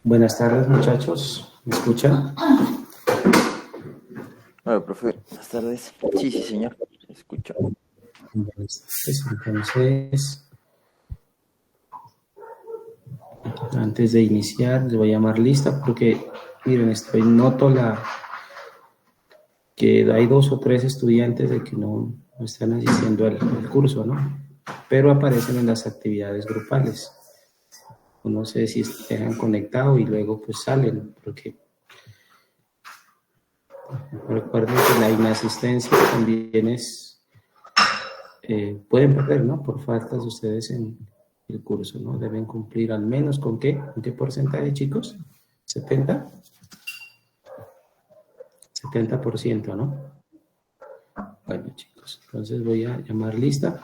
Buenas tardes, muchachos. ¿Me escuchan? Hola, profe. Buenas tardes. Sí, señor. Escucho. Buenas tardes. Entonces, antes de iniciar, les voy a llamar lista porque, miren, noto que hay 2 o 3 estudiantes de que no están asistiendo al curso, ¿no? Pero aparecen en las actividades grupales. No sé si estén conectados y luego pues salen, porque recuerden que la inasistencia también pueden perder, ¿no? Por faltas de ustedes en el curso, ¿no? Deben cumplir al menos ¿con qué? ¿Con qué porcentaje, chicos? ¿70? 70%, ¿no? Bueno, chicos, entonces voy a llamar lista.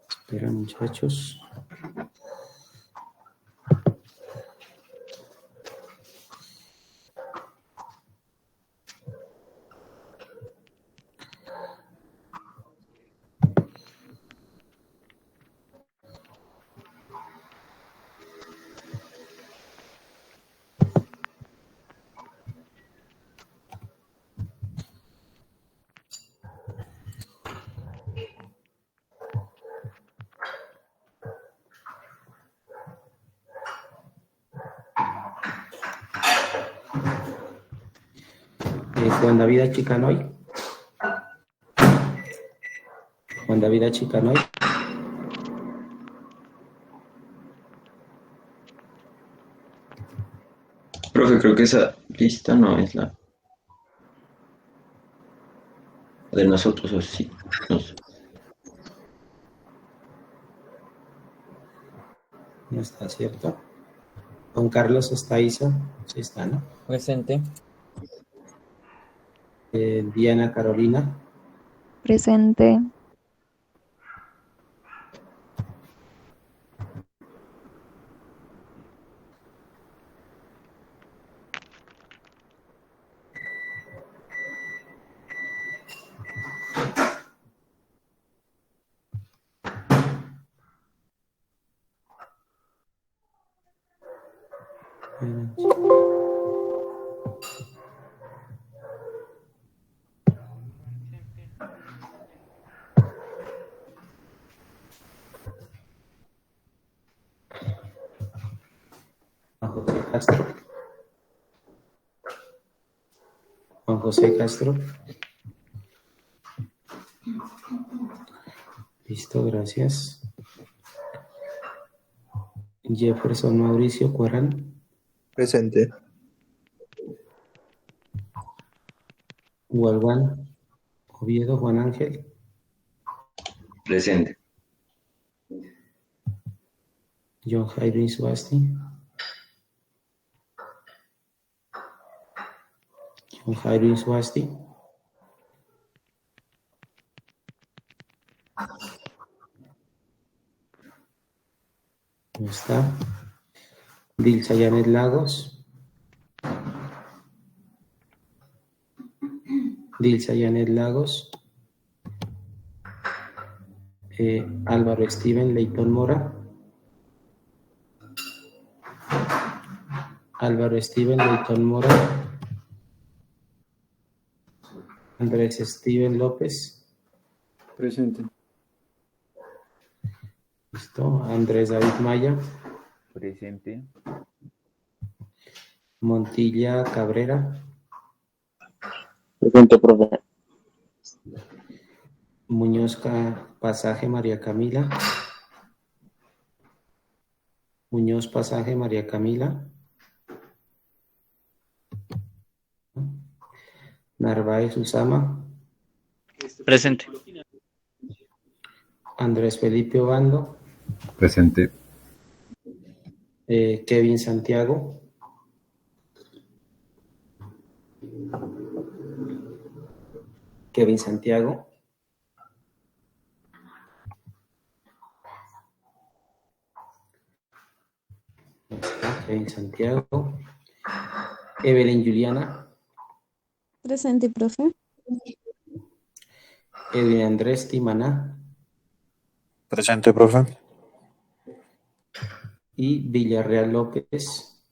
Espera, muchachos. Juan David Achicanoy. Juan David Achicanoy. Profe, creo que esa lista no es la de nosotros, o sí. No sé. No está, ¿cierto? Juan Carlos Estaiza. Sí está, ¿no? Presente. Diana Carolina. Presente. Juan José Castro. Juan José Castro. Listo, gracias. Jefferson Mauricio Cuarán. Presente. Gualván Oviedo Juan Ángel. Presente. John Jairo Suasti. John Jairo Suasti. ¿Cómo está? Dilsa Yanet Lagos. Dilsa Yanet Lagos. Álvaro Steven Leighton Mora. Álvaro Steven Leighton Mora. Andrés Steven López. Presente. Listo. Andrés David Maya. Presente. Montilla Cabrera. Presente, profe. Muñoz Pasaje María Camila. Muñoz Pasaje María Camila. Narváez Usama. Presente. Andrés Felipe Obando. Presente. Kevin Santiago. Kevin Santiago. Kevin Santiago. Evelyn Juliana. Presente, profe. Edwin Andrés Timaná. Presente, profe. y Villarreal López.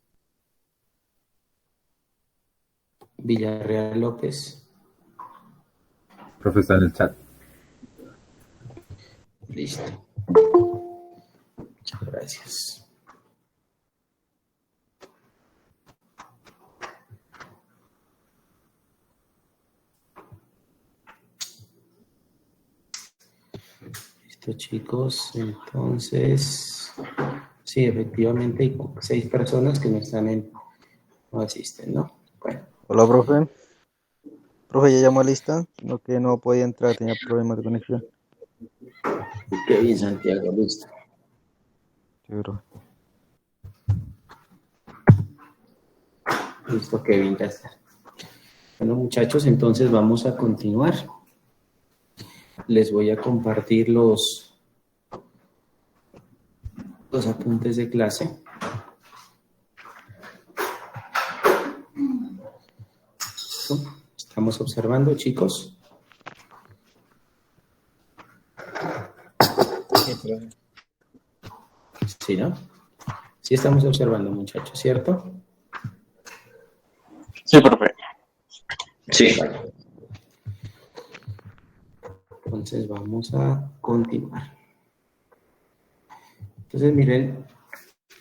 Villarreal López. Profe, está en el chat. Listo. Muchas gracias. Listo, chicos. Entonces, sí, efectivamente hay 6 personas que no asisten, ¿no? Bueno, Hola, profe. Profe, ya llamó a lista, sino que no podía entrar, tenía problemas de conexión. qué bien, Santiago, listo. Sí, profe. Listo, Kevin, ya está. Bueno, muchachos, entonces vamos a continuar. Les voy a compartir los apuntes de clase. ¿Listo? ¿Estamos observando, chicos? Sí, ¿no? Sí estamos observando, muchachos, ¿cierto? Sí, profe. Sí. Vale. Entonces vamos a continuar. Entonces, miren,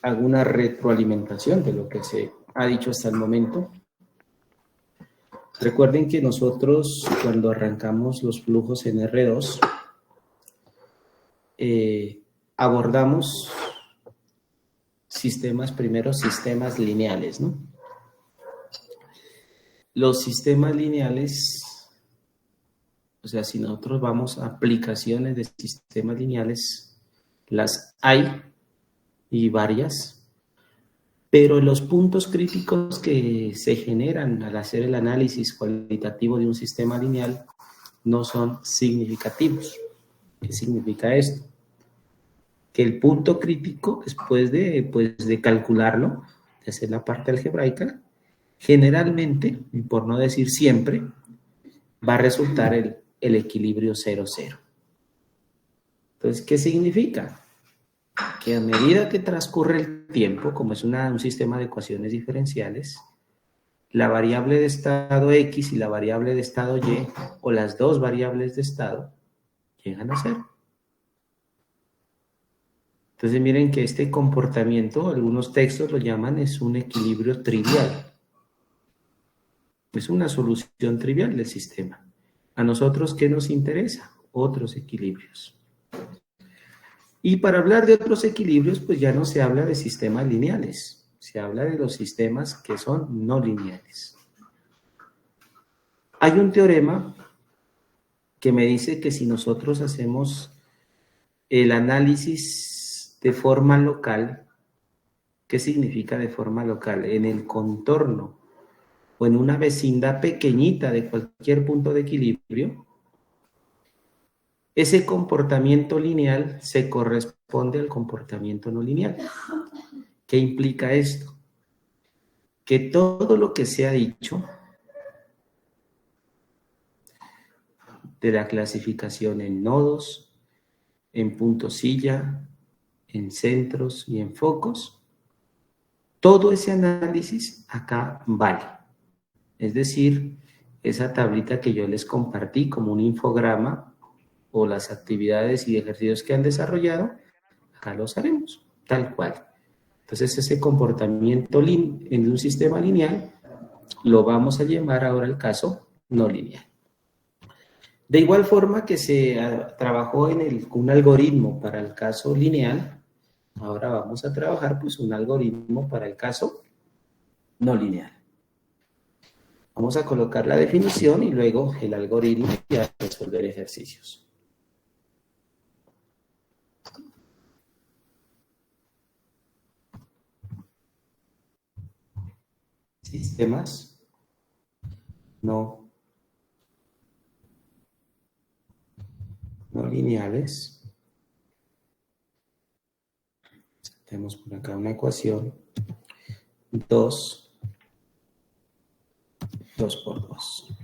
hago una retroalimentación de lo que se ha dicho hasta el momento. Recuerden que nosotros, cuando arrancamos los flujos en R2, abordamos primero sistemas lineales, ¿no? Los sistemas lineales, o sea, si nosotros vamos a aplicaciones de sistemas lineales, las hay y varias, pero los puntos críticos que se generan al hacer el análisis cualitativo de un sistema lineal no son significativos. ¿Qué significa esto? Que el punto crítico, después de calcularlo, de hacer la parte algebraica, generalmente, y por no decir siempre, va a resultar el equilibrio 0,0. Entonces, ¿qué significa? Que a medida que transcurre el tiempo, como es un sistema de ecuaciones diferenciales, la variable de estado X y la variable de estado Y, o las dos variables de estado, llegan a 0. Entonces miren que este comportamiento, algunos textos lo llaman, es un equilibrio trivial. Es una solución trivial del sistema. ¿A nosotros qué nos interesa? Otros equilibrios. Y para hablar de otros equilibrios, pues ya no se habla de sistemas lineales, se habla de los sistemas que son no lineales. Hay un teorema que me dice que si nosotros hacemos el análisis de forma local, ¿qué significa de forma local? En el contorno o en una vecindad pequeñita de cualquier punto de equilibrio, ese comportamiento lineal se corresponde al comportamiento no lineal. ¿Qué implica esto? Que todo lo que se ha dicho de la clasificación en nodos, en puntos silla, en centros y en focos, todo ese análisis acá vale. Es decir, esa tablita que yo les compartí como un infograma o las actividades y ejercicios que han desarrollado, acá los haremos, tal cual. Entonces, ese comportamiento en un sistema lineal lo vamos a llevar ahora al caso no lineal. De igual forma que se trabajó en un algoritmo para el caso lineal, ahora vamos a trabajar pues un algoritmo para el caso no lineal. Vamos a colocar la definición y luego el algoritmo y a resolver ejercicios. Sistemas no lineales. Tenemos por acá una ecuación 2 por 2.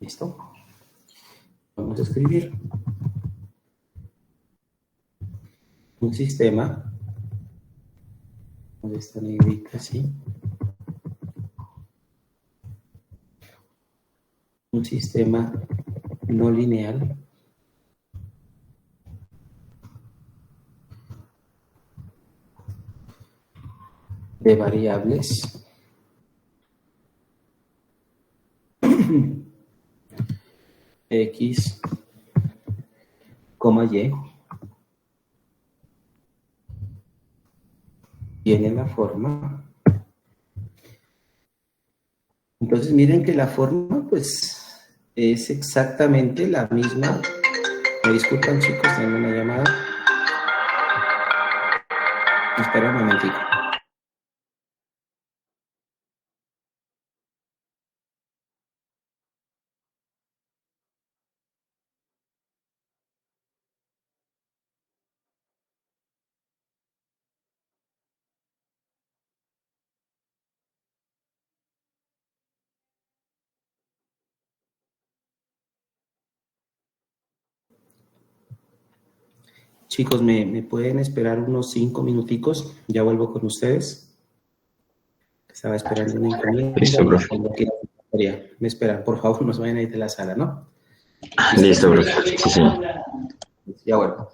¿Listo? Vamos a escribir un sistema, donde está negrita así, un sistema no lineal de variables x, y tiene la forma. Entonces miren que la forma pues es exactamente la misma. Me disculpan chicos, tengo una llamada. Espera un momentito. Chicos, ¿me pueden esperar unos 5 minuticos? Ya vuelvo con ustedes. Estaba esperando una encomienda. Listo, profe. Me esperan, por favor, no se vayan a ir de la sala, ¿no? Listo, profe. Sí, señor. Ya vuelvo.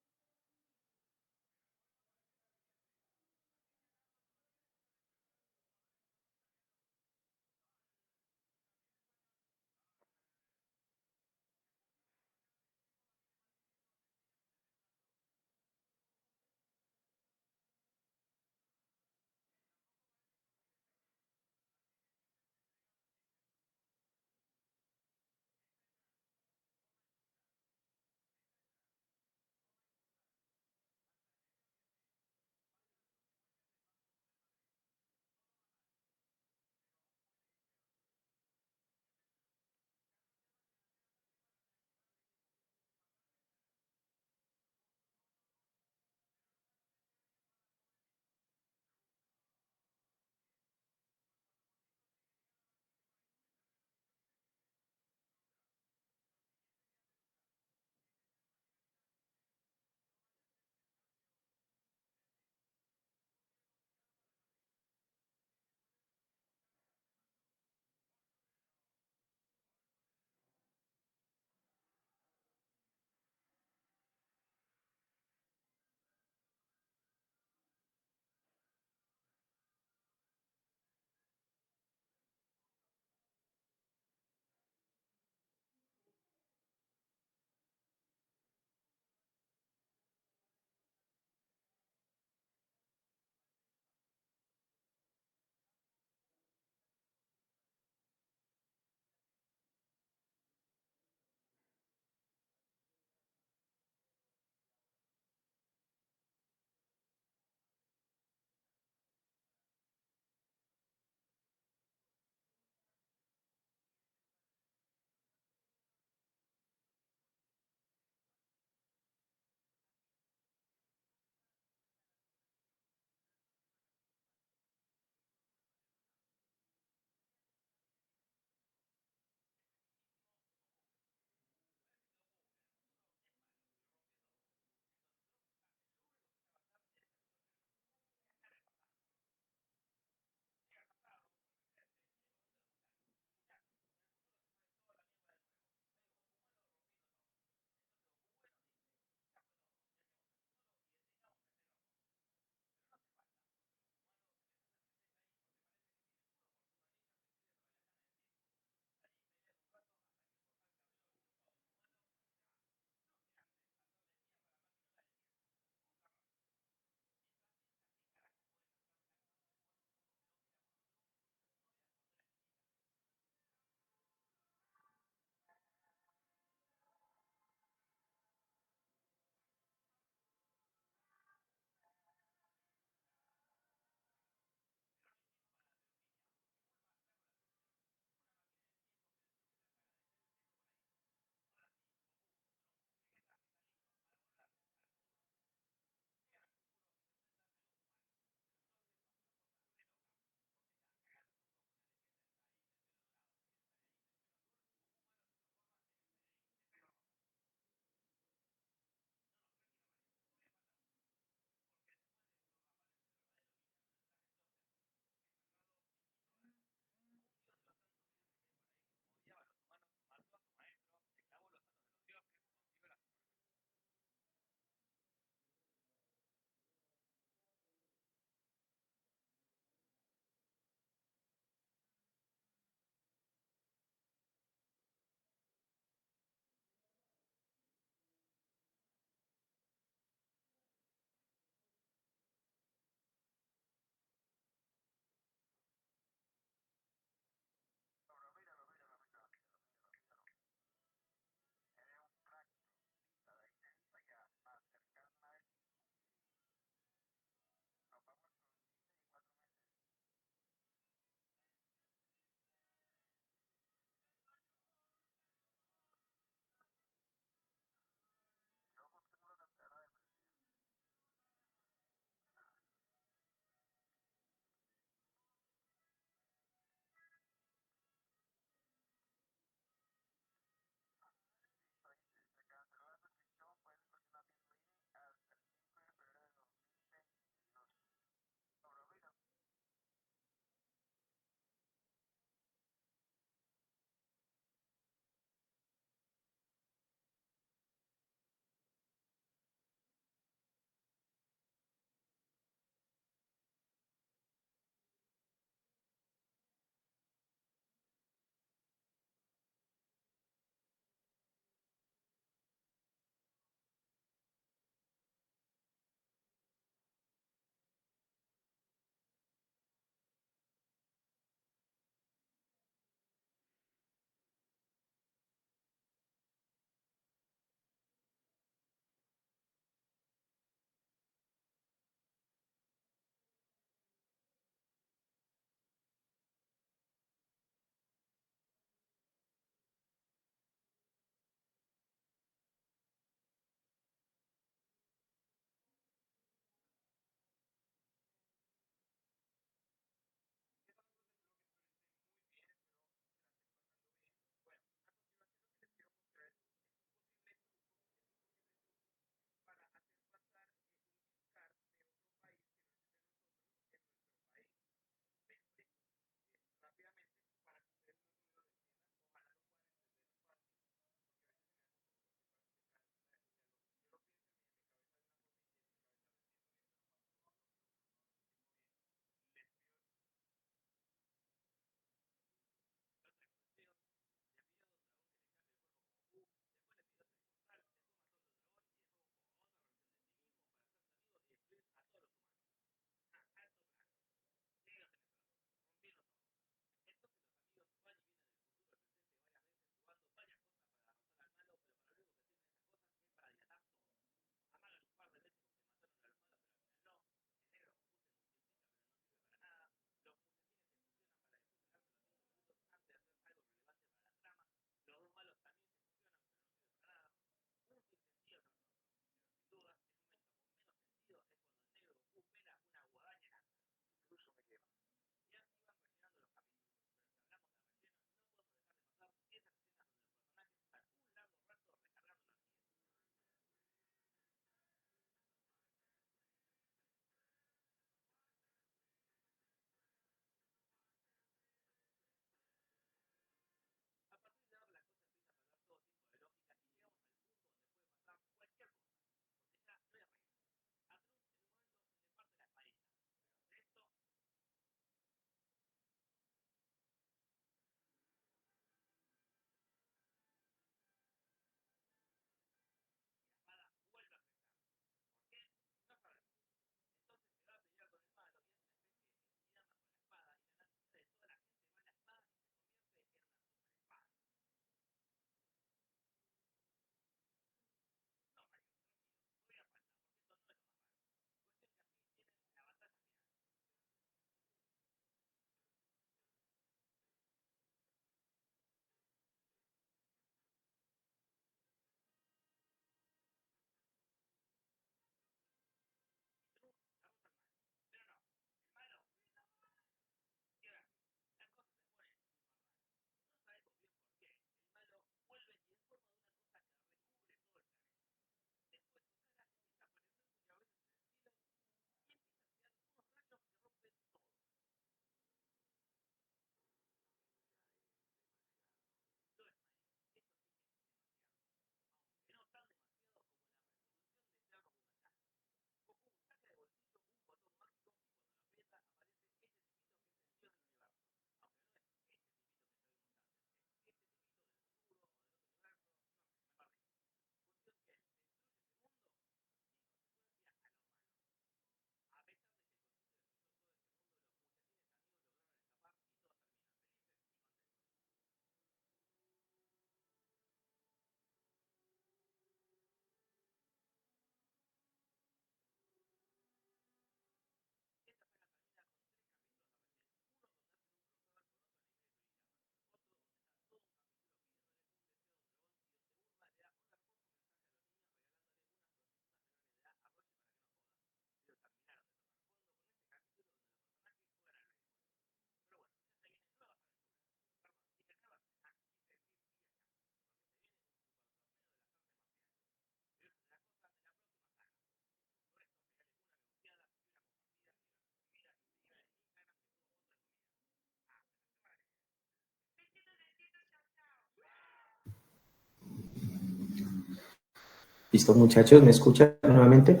Listo, muchachos, ¿me escuchan nuevamente?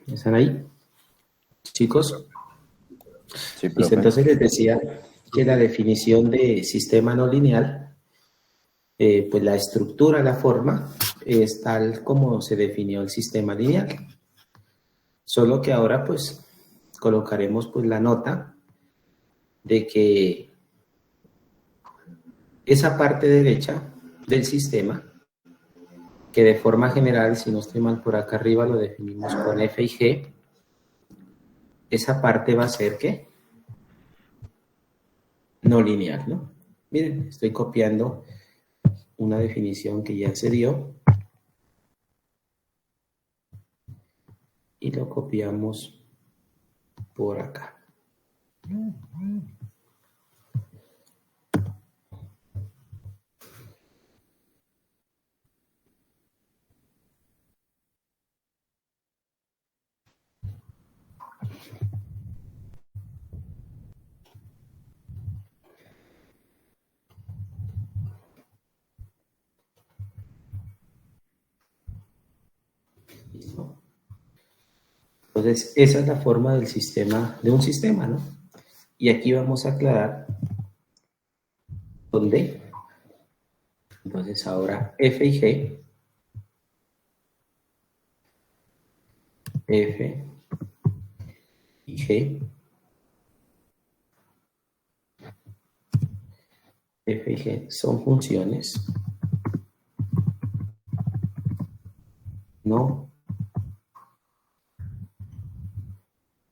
¿Están ahí? Chicos. Sí, Listo, profe. entonces les decía que la definición de sistema no lineal, pues la estructura, la forma, es tal como se definió el sistema lineal. Solo que ahora pues colocaremos pues la nota de que esa parte derecha del sistema, que de forma general, si no estoy mal por acá arriba, lo definimos con F y G, esa parte va a ser ¿qué? No lineal, ¿no? Miren, estoy copiando una definición que ya se dio y lo copiamos por acá. ¿Listo? Entonces, esa es la forma del sistema, de un sistema, ¿no? Y aquí vamos a aclarar dónde. Entonces, ahora F y G. F y G. F y G son funciones no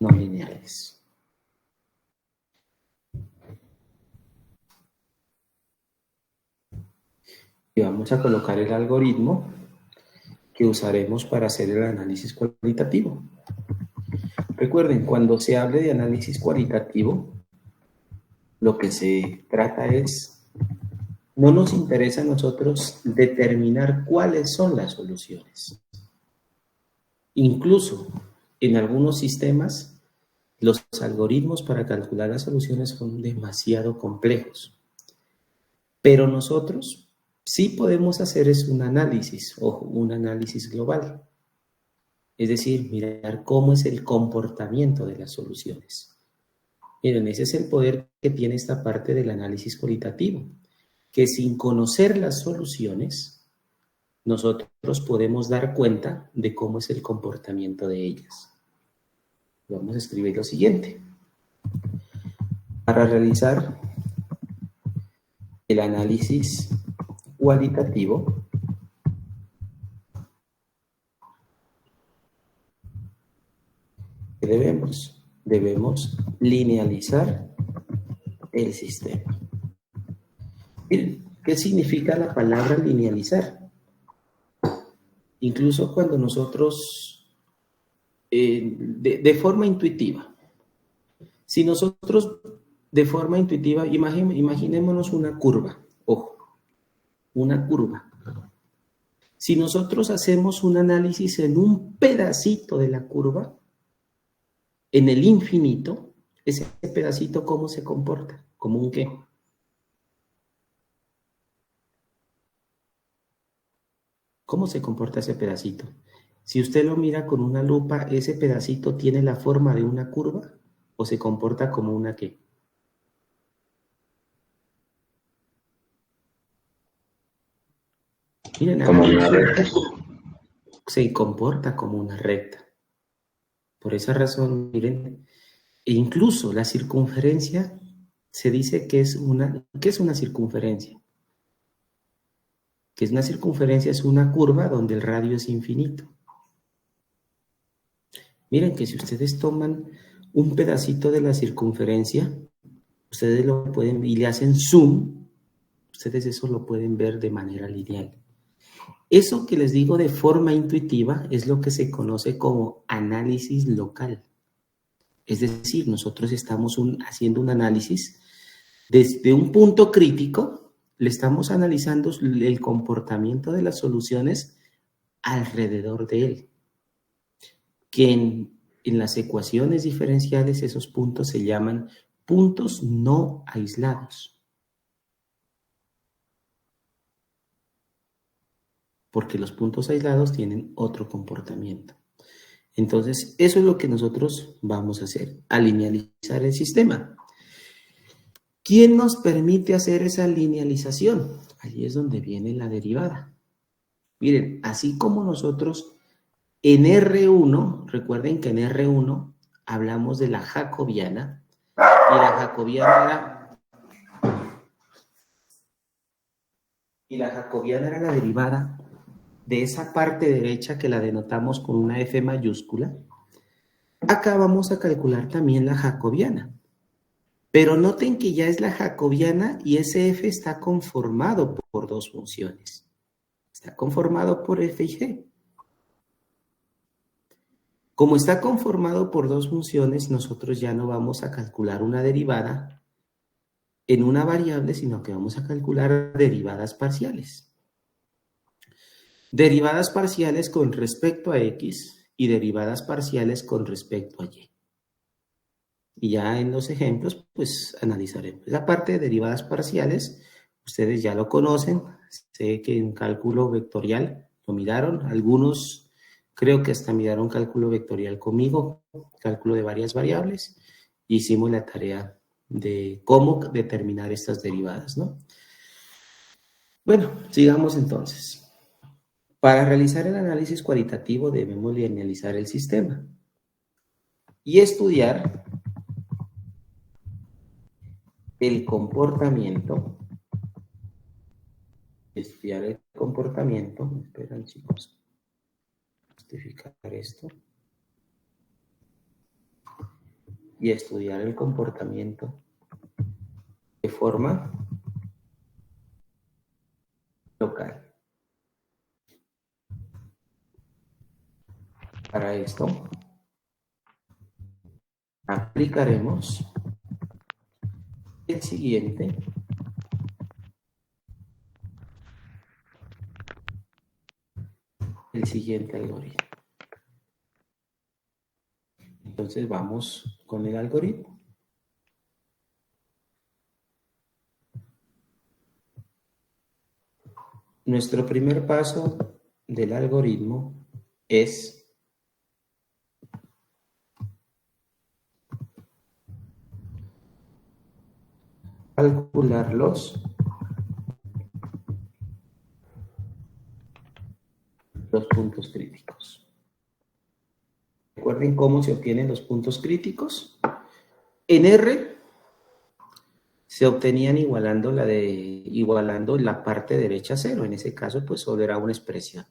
lineales. Y vamos a colocar el algoritmo que usaremos para hacer el análisis cualitativo. Recuerden, cuando se hable de análisis cualitativo, lo que se trata es, no nos interesa a nosotros determinar cuáles son las soluciones. Incluso en algunos sistemas, los algoritmos para calcular las soluciones son demasiado complejos. Pero nosotros sí podemos hacer es un análisis, ojo, un análisis global. Es decir, mirar cómo es el comportamiento de las soluciones. Miren, ese es el poder que tiene esta parte del análisis cualitativo, que sin conocer las soluciones, nosotros podemos dar cuenta de cómo es el comportamiento de ellas. Vamos a escribir lo siguiente. Para realizar el análisis cualitativo, ¿qué debemos? Debemos linealizar el sistema. Miren, ¿qué significa la palabra linealizar? Incluso cuando nosotros, de forma intuitiva, si nosotros de forma intuitiva, imaginémonos una curva, ojo, una curva. Si nosotros hacemos un análisis en un pedacito de la curva, en el infinito, ese pedacito, ¿cómo se comporta? ¿Como un qué? ¿Cómo se comporta ese pedacito? Si usted lo mira con una lupa, ¿ese pedacito tiene la forma de una curva o se comporta como una qué? Miren, Como una recta. se comporta como una recta. Por esa razón, miren, e incluso la circunferencia se dice que es una, ¿qué es una circunferencia? Que es una circunferencia, es una curva donde el radio es infinito. Miren que si ustedes toman un pedacito de la circunferencia, ustedes lo pueden, y le hacen zoom, ustedes eso lo pueden ver de manera lineal. Eso que les digo de forma intuitiva es lo que se conoce como análisis local. Es decir, nosotros estamos haciendo un análisis desde un punto crítico, le estamos analizando el comportamiento de las soluciones alrededor de él. Que en las ecuaciones diferenciales esos puntos se llaman puntos no aislados. porque los puntos aislados tienen otro comportamiento. Entonces, eso es lo que nosotros vamos a hacer, a linealizar el sistema. ¿Quién nos permite hacer esa linealización? Allí es donde viene la derivada. Miren, así como nosotros en R1, recuerden que en R1 hablamos de la jacobiana, y la jacobiana era la derivada de esa parte derecha que la denotamos con una F mayúscula. Acá vamos a calcular también la jacobiana. Pero noten que ya es la jacobiana y ese F está conformado por dos funciones. Está conformado por F y G. Como está conformado por dos funciones, nosotros ya no vamos a calcular una derivada en una variable, sino que vamos a calcular derivadas parciales. Derivadas parciales con respecto a X y derivadas parciales con respecto a Y. Y ya en los ejemplos, pues analizaremos. Esa parte de derivadas parciales, ustedes ya lo conocen. Sé que en cálculo vectorial lo miraron. Algunos creo que hasta miraron cálculo vectorial conmigo, cálculo de varias variables. Hicimos la tarea de cómo determinar estas derivadas, ¿no? Bueno, sigamos entonces. Para realizar el análisis cualitativo debemos linealizar el sistema y estudiar el comportamiento. Esperan chicos, justificar esto y estudiar el comportamiento de forma local. Para esto aplicaremos el siguiente algoritmo. Entonces vamos con el algoritmo. Nuestro primer paso del algoritmo es calcular los puntos críticos. ¿Recuerden cómo se obtienen los puntos críticos? En R se obtenían igualando la parte derecha a cero. En ese caso, pues solo era una expresión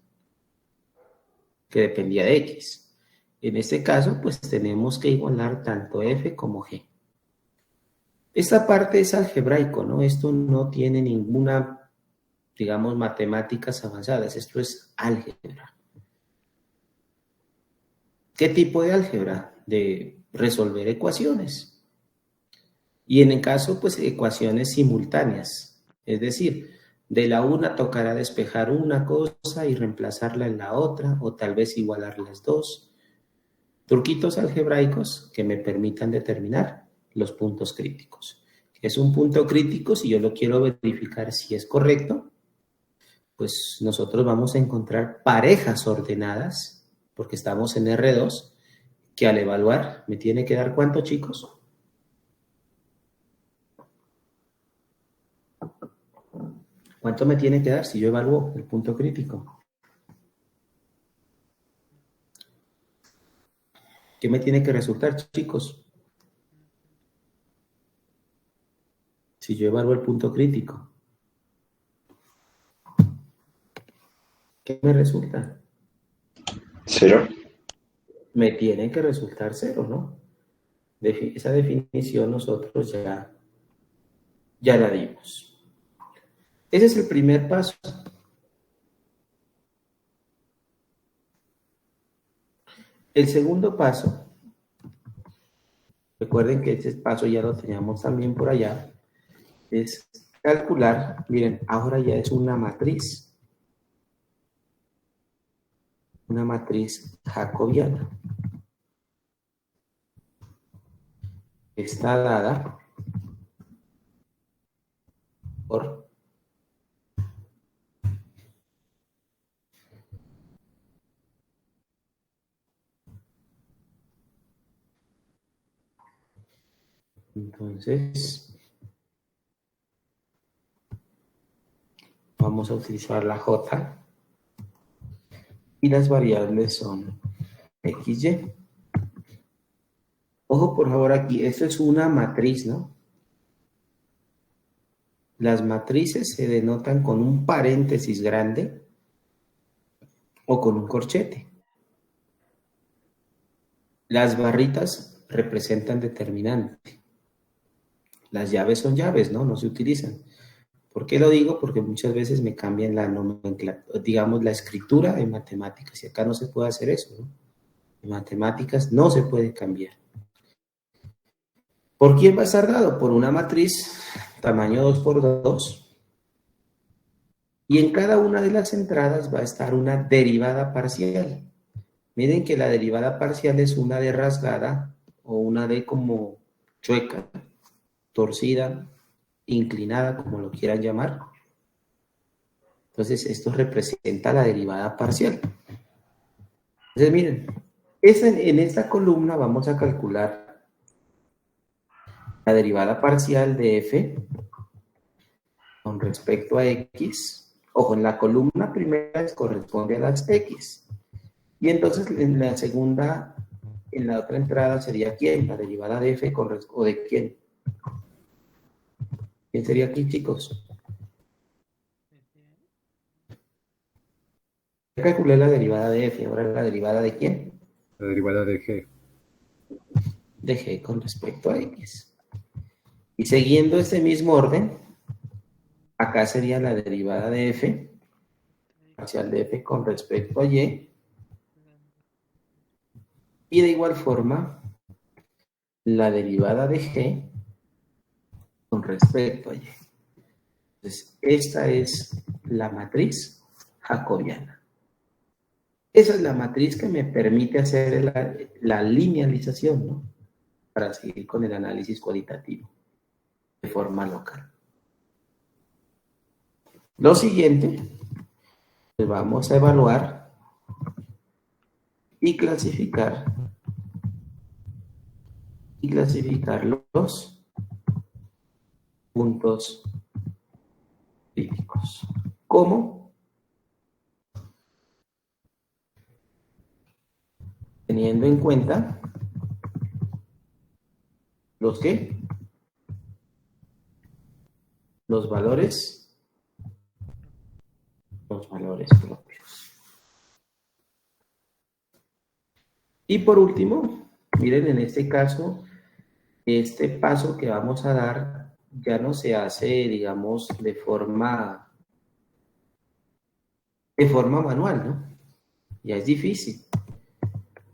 que dependía de X. En este caso, pues tenemos que igualar tanto F como G. Esta parte es algebraico, ¿no? Esto no tiene ninguna, digamos, matemáticas avanzadas. Esto es álgebra. ¿Qué tipo de álgebra? De resolver ecuaciones. Y en el caso, pues, ecuaciones simultáneas. Es decir, de la una tocará despejar una cosa y reemplazarla en la otra, o tal vez igualar las dos. Truquitos algebraicos que me permitan determinar los puntos críticos. Es un punto crítico, si yo lo quiero verificar si es correcto, pues nosotros vamos a encontrar parejas ordenadas, porque estamos en R2, que al evaluar me tiene que dar ¿cuánto, chicos? ¿Cuánto me tiene que dar si yo evalúo el punto crítico? ¿Qué me tiene que resultar, chicos? Si yo evalúo el punto crítico, ¿qué me resulta? 0. Me tiene que resultar 0, ¿no? Esa definición nosotros ya la dimos. Ese es el primer paso. El segundo paso, recuerden que ese paso ya lo teníamos también por allá, es calcular, miren, ahora ya es una matriz jacobiana. Está dada por Entonces, vamos a utilizar la J y las variables son X, Y. Ojo, por favor, aquí, esto es una matriz, ¿no? Las matrices se denotan con un paréntesis grande o con un corchete. Las barritas representan determinante. Las llaves son llaves, ¿no? No se utilizan. ¿Por qué lo digo? Porque muchas veces me cambian la nomenclatura, digamos, la escritura en matemáticas. Y acá no se puede hacer eso, ¿no? En matemáticas no se puede cambiar. ¿Por quién va a estar dado? Por una matriz tamaño 2 por 2. Y en cada una de las entradas va a estar una derivada parcial. Miren que la derivada parcial es una D rasgada o una D como chueca, torcida, inclinada, como lo quieran llamar. Entonces, esto representa la derivada parcial. Entonces, miren, en esta columna vamos a calcular la derivada parcial de f con respecto a x. Ojo, en la columna primera corresponde a las x. Y entonces en la segunda, en la otra entrada sería ¿quién? La derivada de f o de quién. ¿Quién sería aquí, chicos? Ya calculé la derivada de f, ahora la derivada de quién. La derivada de G. De g con respecto a x. Y siguiendo este mismo orden, acá sería la derivada de f, parcial de f con respecto a y. Y de igual forma, la derivada de g con respecto a y. Entonces, esta es la matriz jacobiana. Esa es la matriz que me permite hacer la linealización, ¿no? Para seguir con el análisis cualitativo de forma local. Lo siguiente, pues vamos a evaluar y clasificar los puntos críticos. ¿Cómo? Teniendo en cuenta los ¿qué? Los valores propios. Y por último, miren, en este caso, este paso que vamos a dar ya no se hace, digamos, de forma manual, ¿no? Ya es difícil.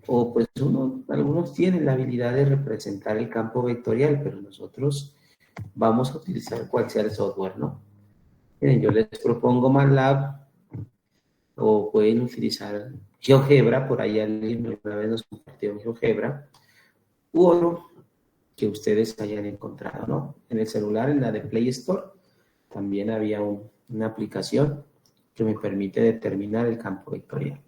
O pues algunos tienen la habilidad de representar el campo vectorial, pero nosotros vamos a utilizar cual sea el software, ¿no? Miren, yo les propongo MATLAB o pueden utilizar GeoGebra, por ahí alguien una vez nos compartió GeoGebra, u otro que ustedes hayan encontrado, ¿no? En el celular, en la de Play Store, también había una aplicación que me permite determinar el campo vectorial.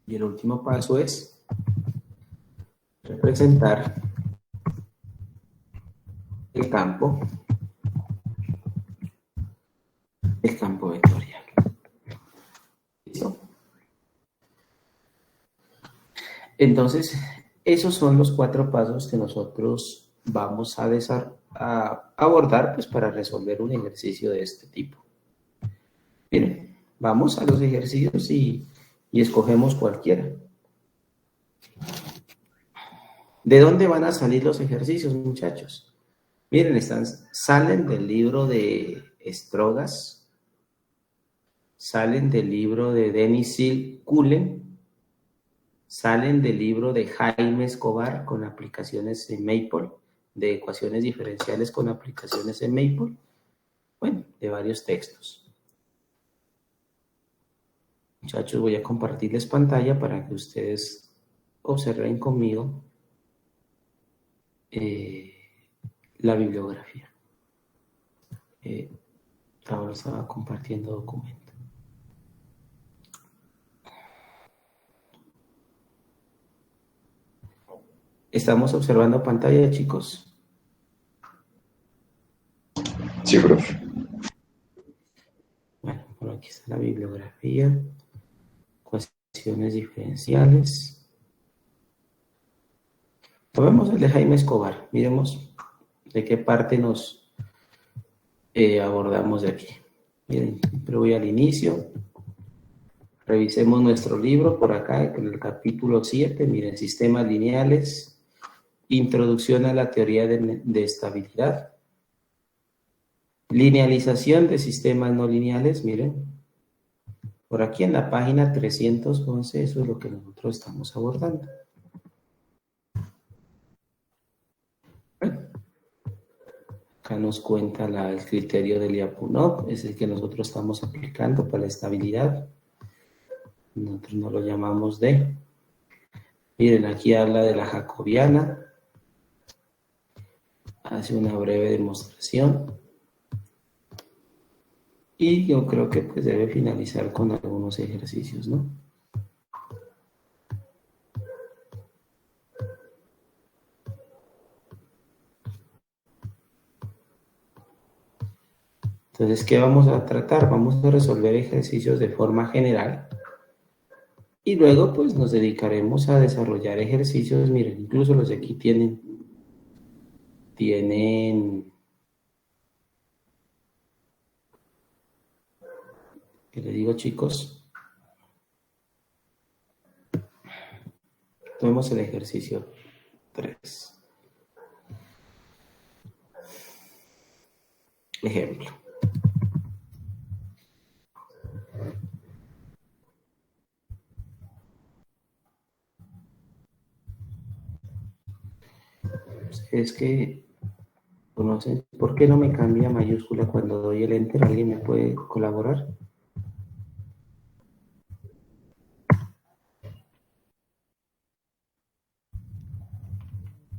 Y el último paso es representar el campo vectorial. ¿Listo? Entonces, esos son los 4 pasos que nosotros vamos a abordar pues, para resolver un ejercicio de este tipo. Miren, vamos a los ejercicios y escogemos cualquiera. ¿De dónde van a salir los ejercicios, muchachos? Miren, salen del libro de Strogas, salen del libro de Denis Cullen, salen del libro de Jaime Escobar con aplicaciones en Maple, de ecuaciones diferenciales con aplicaciones en Maple, bueno, de varios textos. Muchachos, voy a compartirles pantalla para que ustedes observen conmigo la bibliografía. Ahora estaba compartiendo documento. ¿Estamos observando pantalla, chicos? Sí, profe. Bueno, por aquí está la bibliografía, ecuaciones diferenciales. Tomemos el de Jaime Escobar, miremos de qué parte nos abordamos de aquí. Miren, siempre voy al inicio. Revisemos nuestro libro por acá, en el capítulo 7, miren, sistemas lineales, introducción a la teoría de estabilidad, linealización de sistemas no lineales, miren, por aquí en la página 311, eso es lo que nosotros estamos abordando. Acá nos cuenta el criterio de Lyapunov, es el que nosotros estamos aplicando para la estabilidad. Nosotros no lo llamamos D. Miren, aquí habla de la jacobiana. Hace una breve demostración. Y yo creo que pues debe finalizar con algunos ejercicios, ¿no? Entonces, ¿qué vamos a tratar? Vamos a resolver ejercicios de forma general. Y luego, pues, nos dedicaremos a desarrollar ejercicios. Miren, incluso los de aquí tienen, ¿qué les digo, chicos? Tomemos el ejercicio 3. Ejemplo. Es que conocen, ¿por qué no me cambia mayúscula cuando doy el enter? ¿Alguien me puede colaborar?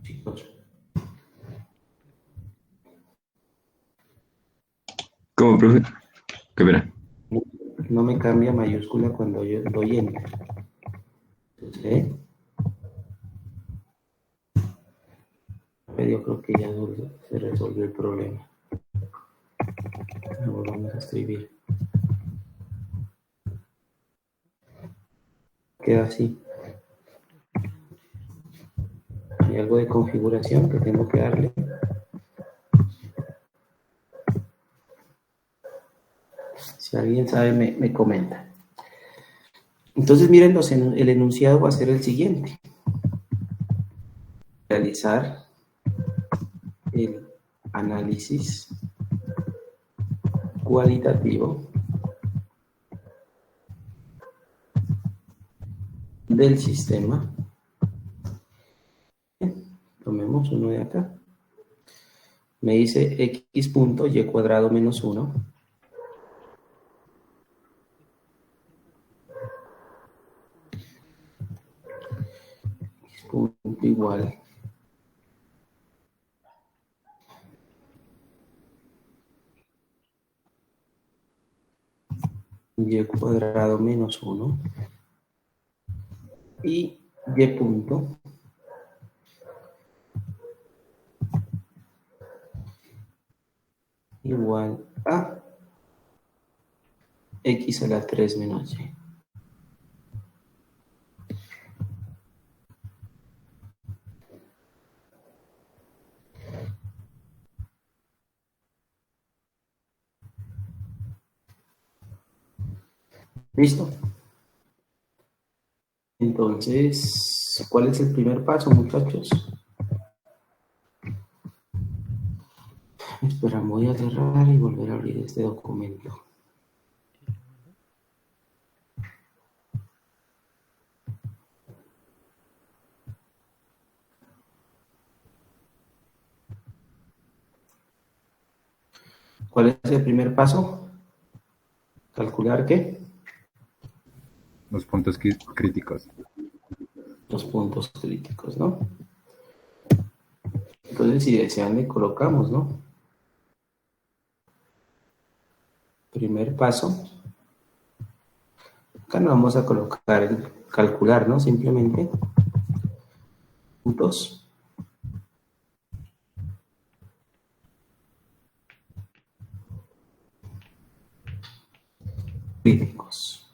Chicos. ¿Cómo, profe? ¿Qué verá? No me cambia mayúscula cuando yo doy enter. ¿Sí? Yo creo que ya se resolvió el problema. Lo vamos a escribir. Queda así. Hay algo de configuración que tengo que darle. Si alguien sabe, me comenta. Entonces, miren, el enunciado va a ser el siguiente. Realizar el análisis cualitativo del sistema. Bien, tomemos uno de acá. Me dice x punto y cuadrado menos 1. X punto igual y cuadrado menos 1 y y punto igual a x a la 3 menos y. ¿Listo? Entonces, ¿cuál es el primer paso, muchachos? Espera, voy a cerrar y volver a abrir este documento. ¿Cuál es el primer paso? ¿Calcular qué? Los puntos críticos. Los puntos críticos, ¿no? Entonces, si desean, le colocamos, ¿no? Primer paso. Acá no vamos a colocar el calcular, ¿no? Simplemente puntos críticos.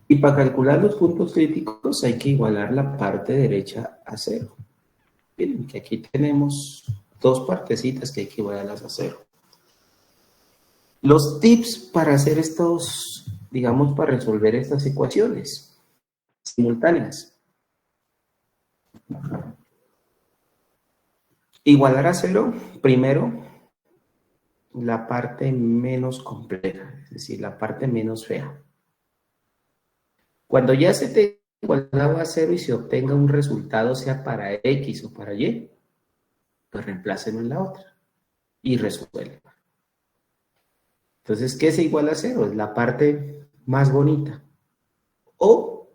Y para calcular los puntos críticos hay que igualar la parte derecha a 0. Miren que aquí tenemos dos partecitas que hay que igualarlas a 0. Los tips para hacer estos, digamos, para resolver estas ecuaciones simultáneas. Igualar a 0, primero, la parte menos compleja, es decir, la parte menos fea. Cuando ya se te igualado a 0 y se obtenga un resultado, sea para X o para Y, pues reemplácenlo en la otra y resuelva. Entonces, ¿qué se iguala a 0? Es la parte más bonita o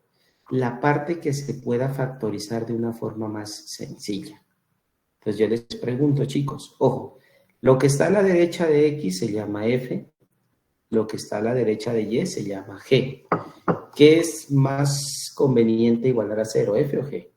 la parte que se pueda factorizar de una forma más sencilla. Entonces yo les pregunto, chicos, ojo, lo que está a la derecha de X se llama F, lo que está a la derecha de Y se llama G. ¿Qué es más conveniente igualar a 0, F o G?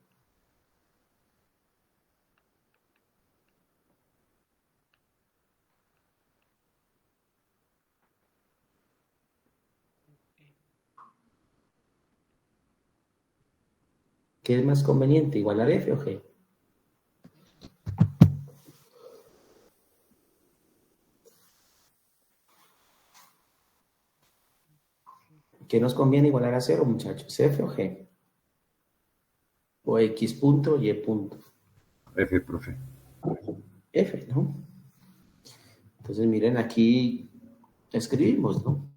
¿Qué es más conveniente, igualar F o G? ¿Qué nos conviene igualar a 0, muchachos? ¿F o G? ¿O X punto, Y punto? F, profe. F, ¿no? Entonces, miren, aquí escribimos, ¿no?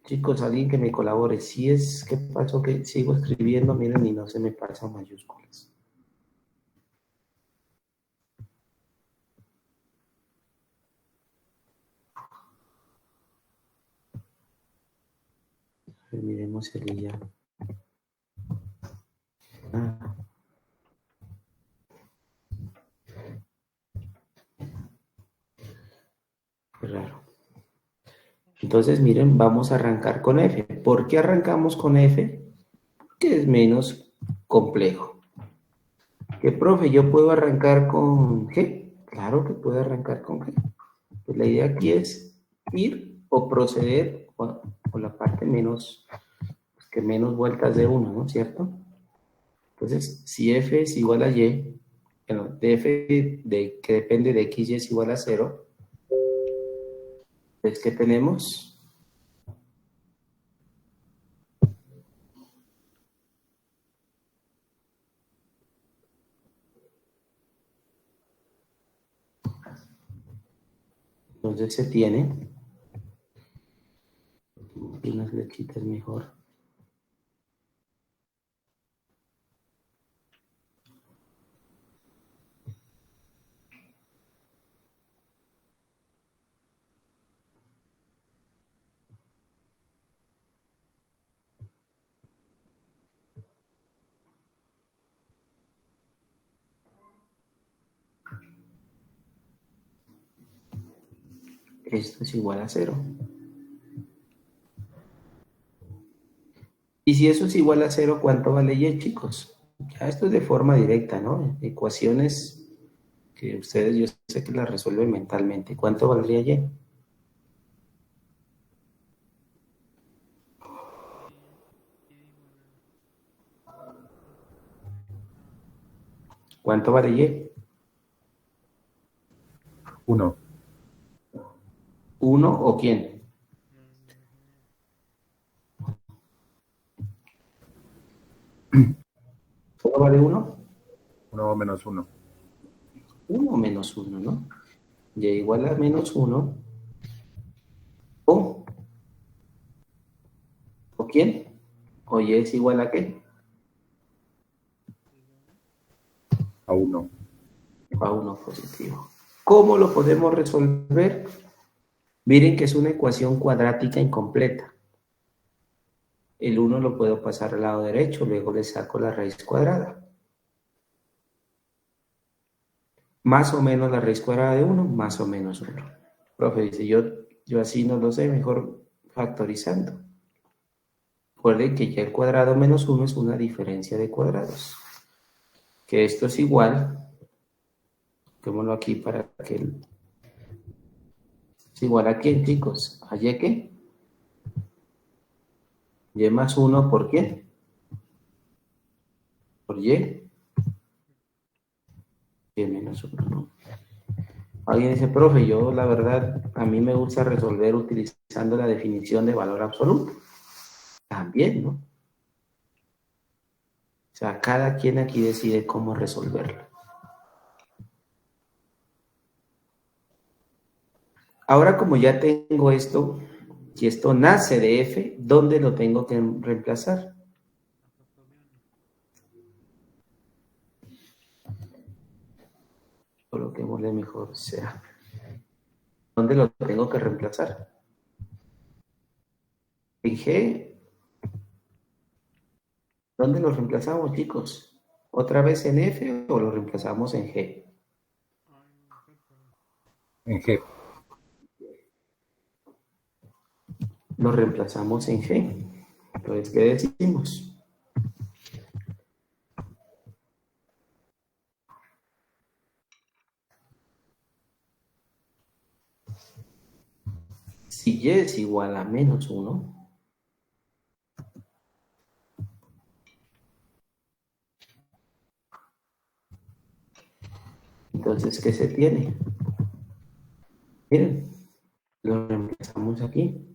Chicos, alguien que me colabore. Si es que pasó que sigo escribiendo, miren, y no se me pasan mayúsculas. Miremos el ya. Qué raro. Entonces, miren, vamos a arrancar con F. ¿Por qué arrancamos con F? Porque es menos complejo. ¿Qué, profe? ¿Yo puedo arrancar con G? Claro que puedo arrancar con G. Pues la idea aquí es ir o proceder por la parte menos, pues que menos vueltas de 1, ¿no? ¿Cierto? Entonces, si F es igual a Y, bueno, de F que depende de X, Y es igual a 0, pues ¿qué tenemos? Entonces se tiene unas flechitas mejor. Esto es igual a 0. Y si eso es igual a 0, ¿cuánto vale Y, chicos? Ya esto es de forma directa, ¿no? Ecuaciones que ustedes, yo sé que las resuelven mentalmente. ¿Cuánto valdría Y? ¿Cuánto vale Y? 1. ¿1 o quién? ¿Solo vale 1? 1 menos 1. 1 menos 1, ¿no? Y igual a menos 1. ¿O quién? ¿O Y es igual a qué? A 1. A 1 positivo. ¿Cómo lo podemos resolver? Miren que es una ecuación cuadrática incompleta. El 1 lo puedo pasar al lado derecho, luego le saco la raíz cuadrada. Más o menos la raíz cuadrada de 1, más o menos 1. Profe dice, yo así no lo sé, mejor factorizando. Recuerden que ya el cuadrado menos 1 es una diferencia de cuadrados. Que esto es igual, pongámoslo aquí para que ¿Es igual a quién, chicos? ¿A y qué? Y más 1 ¿por quién? Por y. Y menos 1, ¿no? Alguien dice, profe, yo la verdad, a mí me gusta resolver utilizando la definición de valor absoluto. También, ¿no? O sea, cada quien aquí decide cómo resolverlo. Ahora, como ya tengo esto, y esto nace de f, ¿dónde lo tengo que reemplazar? Coloquémosle mejor, sea. ¿Dónde lo tengo que reemplazar? En G. ¿Dónde lo reemplazamos, chicos? ¿Otra vez en F o lo reemplazamos en G? En G. Lo reemplazamos en G. Entonces, ¿qué decimos? Si y es igual a menos 1, entonces, ¿qué se tiene? Miren, lo reemplazamos aquí.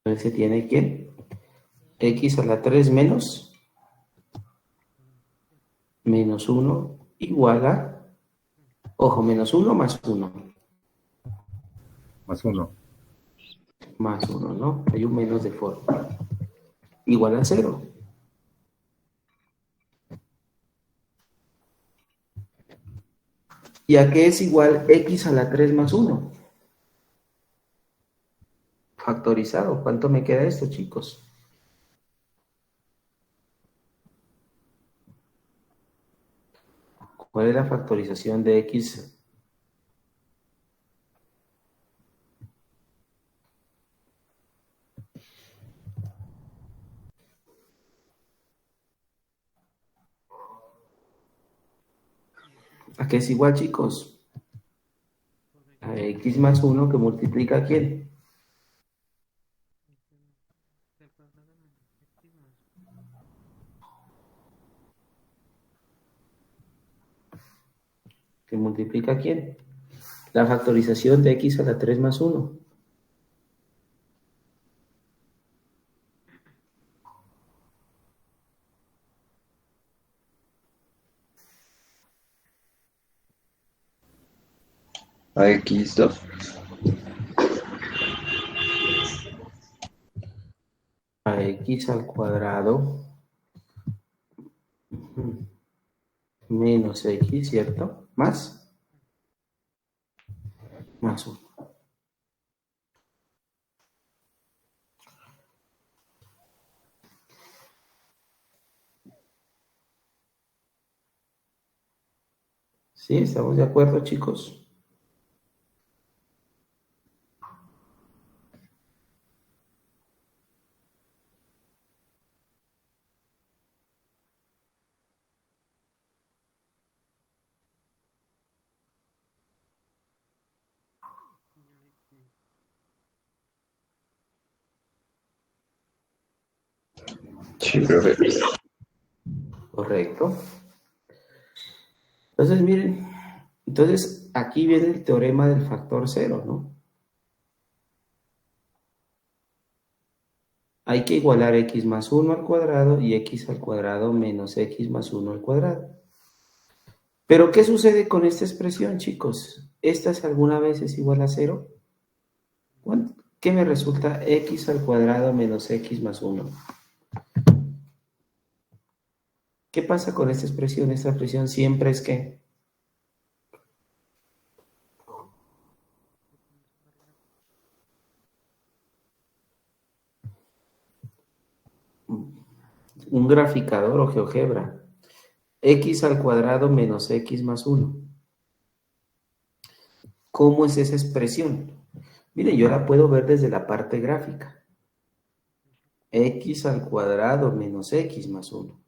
Entonces, ¿se tiene qué? X a la 3 menos 1 igual a, ojo, menos 1 más 1. Más 1. Más 1, ¿no? Hay un menos de forma. Igual a 0. ¿Y a qué es igual x a la 3 más 1? Factorizado. ¿Cuánto me queda esto, chicos? ¿Cuál es la factorización de x? ¿A qué es igual, chicos? A x más 1 que multiplica ¿a quién? ¿Que multiplica ¿a quién? La factorización de x a la 3 más 1. A X2. A x al cuadrado menos x, ¿cierto? Más 1. ¿Sí? ¿Estamos de acuerdo, chicos? Sí, profe. Correcto. Entonces, miren, entonces aquí viene el teorema del factor cero, ¿no? Hay que igualar x más 1 al cuadrado y x al cuadrado menos x más 1 al cuadrado. Pero, ¿qué sucede con esta expresión, chicos? ¿Esta alguna vez es igual a 0? ¿Qué me resulta x al cuadrado menos x más 1? ¿Qué pasa con esta expresión? Esta expresión siempre es ¿qué? Un graficador o GeoGebra. X al cuadrado menos x más 1. ¿Cómo es esa expresión? Mire, yo la puedo ver desde la parte gráfica. X al cuadrado menos x más 1.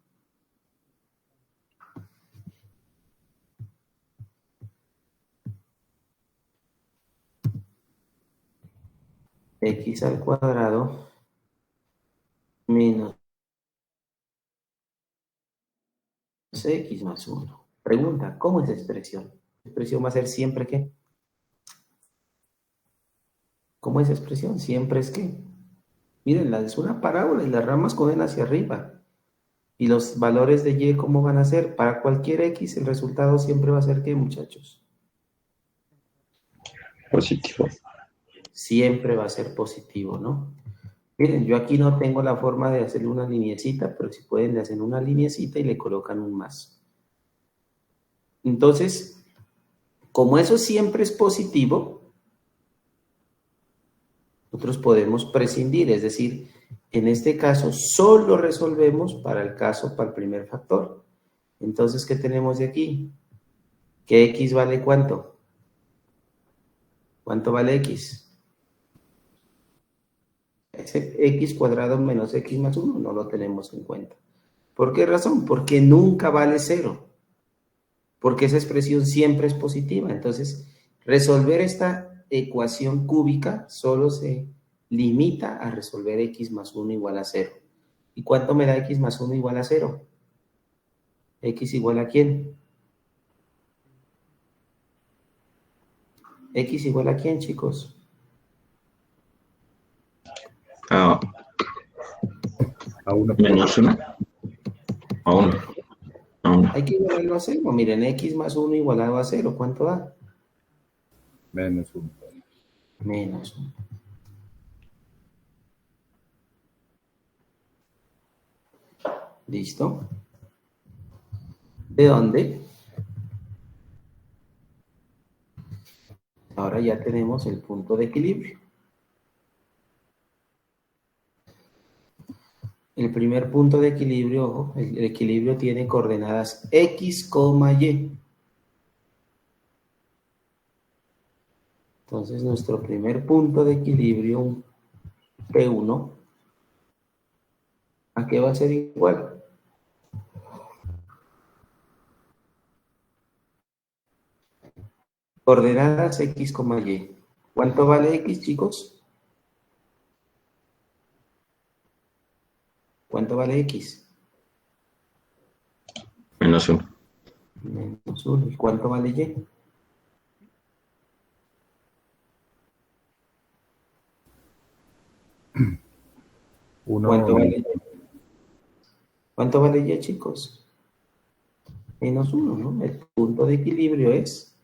x al cuadrado menos x más 1. Pregunta, ¿cómo es esa expresión? ¿La expresión va a ser siempre qué? ¿Cómo es esa expresión? Siempre es qué. Miren, es una parábola y las ramas cogen hacia arriba. Y los valores de y, ¿cómo van a ser? Para cualquier x, el resultado siempre va a ser ¿qué, muchachos? Positivo. Siempre va a ser positivo, ¿no? Miren, yo aquí no tengo la forma de hacerle una lineecita, pero si pueden, le hacen una lineecita y le colocan un más. Entonces, como eso siempre es positivo, nosotros podemos prescindir, es decir, en este caso solo resolvemos para el primer factor. Entonces, ¿qué tenemos de aquí? ¿Que x vale cuánto? ¿Cuánto vale x? Ese x cuadrado menos x más 1 no lo tenemos en cuenta. ¿Por qué razón? Porque nunca vale 0. Porque esa expresión siempre es positiva. Entonces, resolver esta ecuación cúbica solo se limita a resolver x más 1 igual a 0. ¿Y cuánto me da x más 1 igual a 0? ¿X igual a quién? ¿X igual a quién, chicos? Ah, A 1. menos 1. A 1. A 1. Hay que igualarlo a 0. Miren, x más 1 igualado a 0. ¿Cuánto da? Menos 1. Menos 1. ¿Listo? ¿De dónde? Ahora ya tenemos el punto de equilibrio. El primer punto de equilibrio, ojo, el equilibrio tiene coordenadas x, y. Entonces, nuestro primer punto de equilibrio, P1, ¿a qué va a ser igual? Coordenadas x, y. ¿Cuánto vale x, chicos? ¿Cuánto vale x? Menos 1. Menos 1. ¿Y cuánto vale y? 1. ¿Cuánto vale y? ¿Cuánto vale y, chicos? Menos 1, ¿no? El punto de equilibrio es...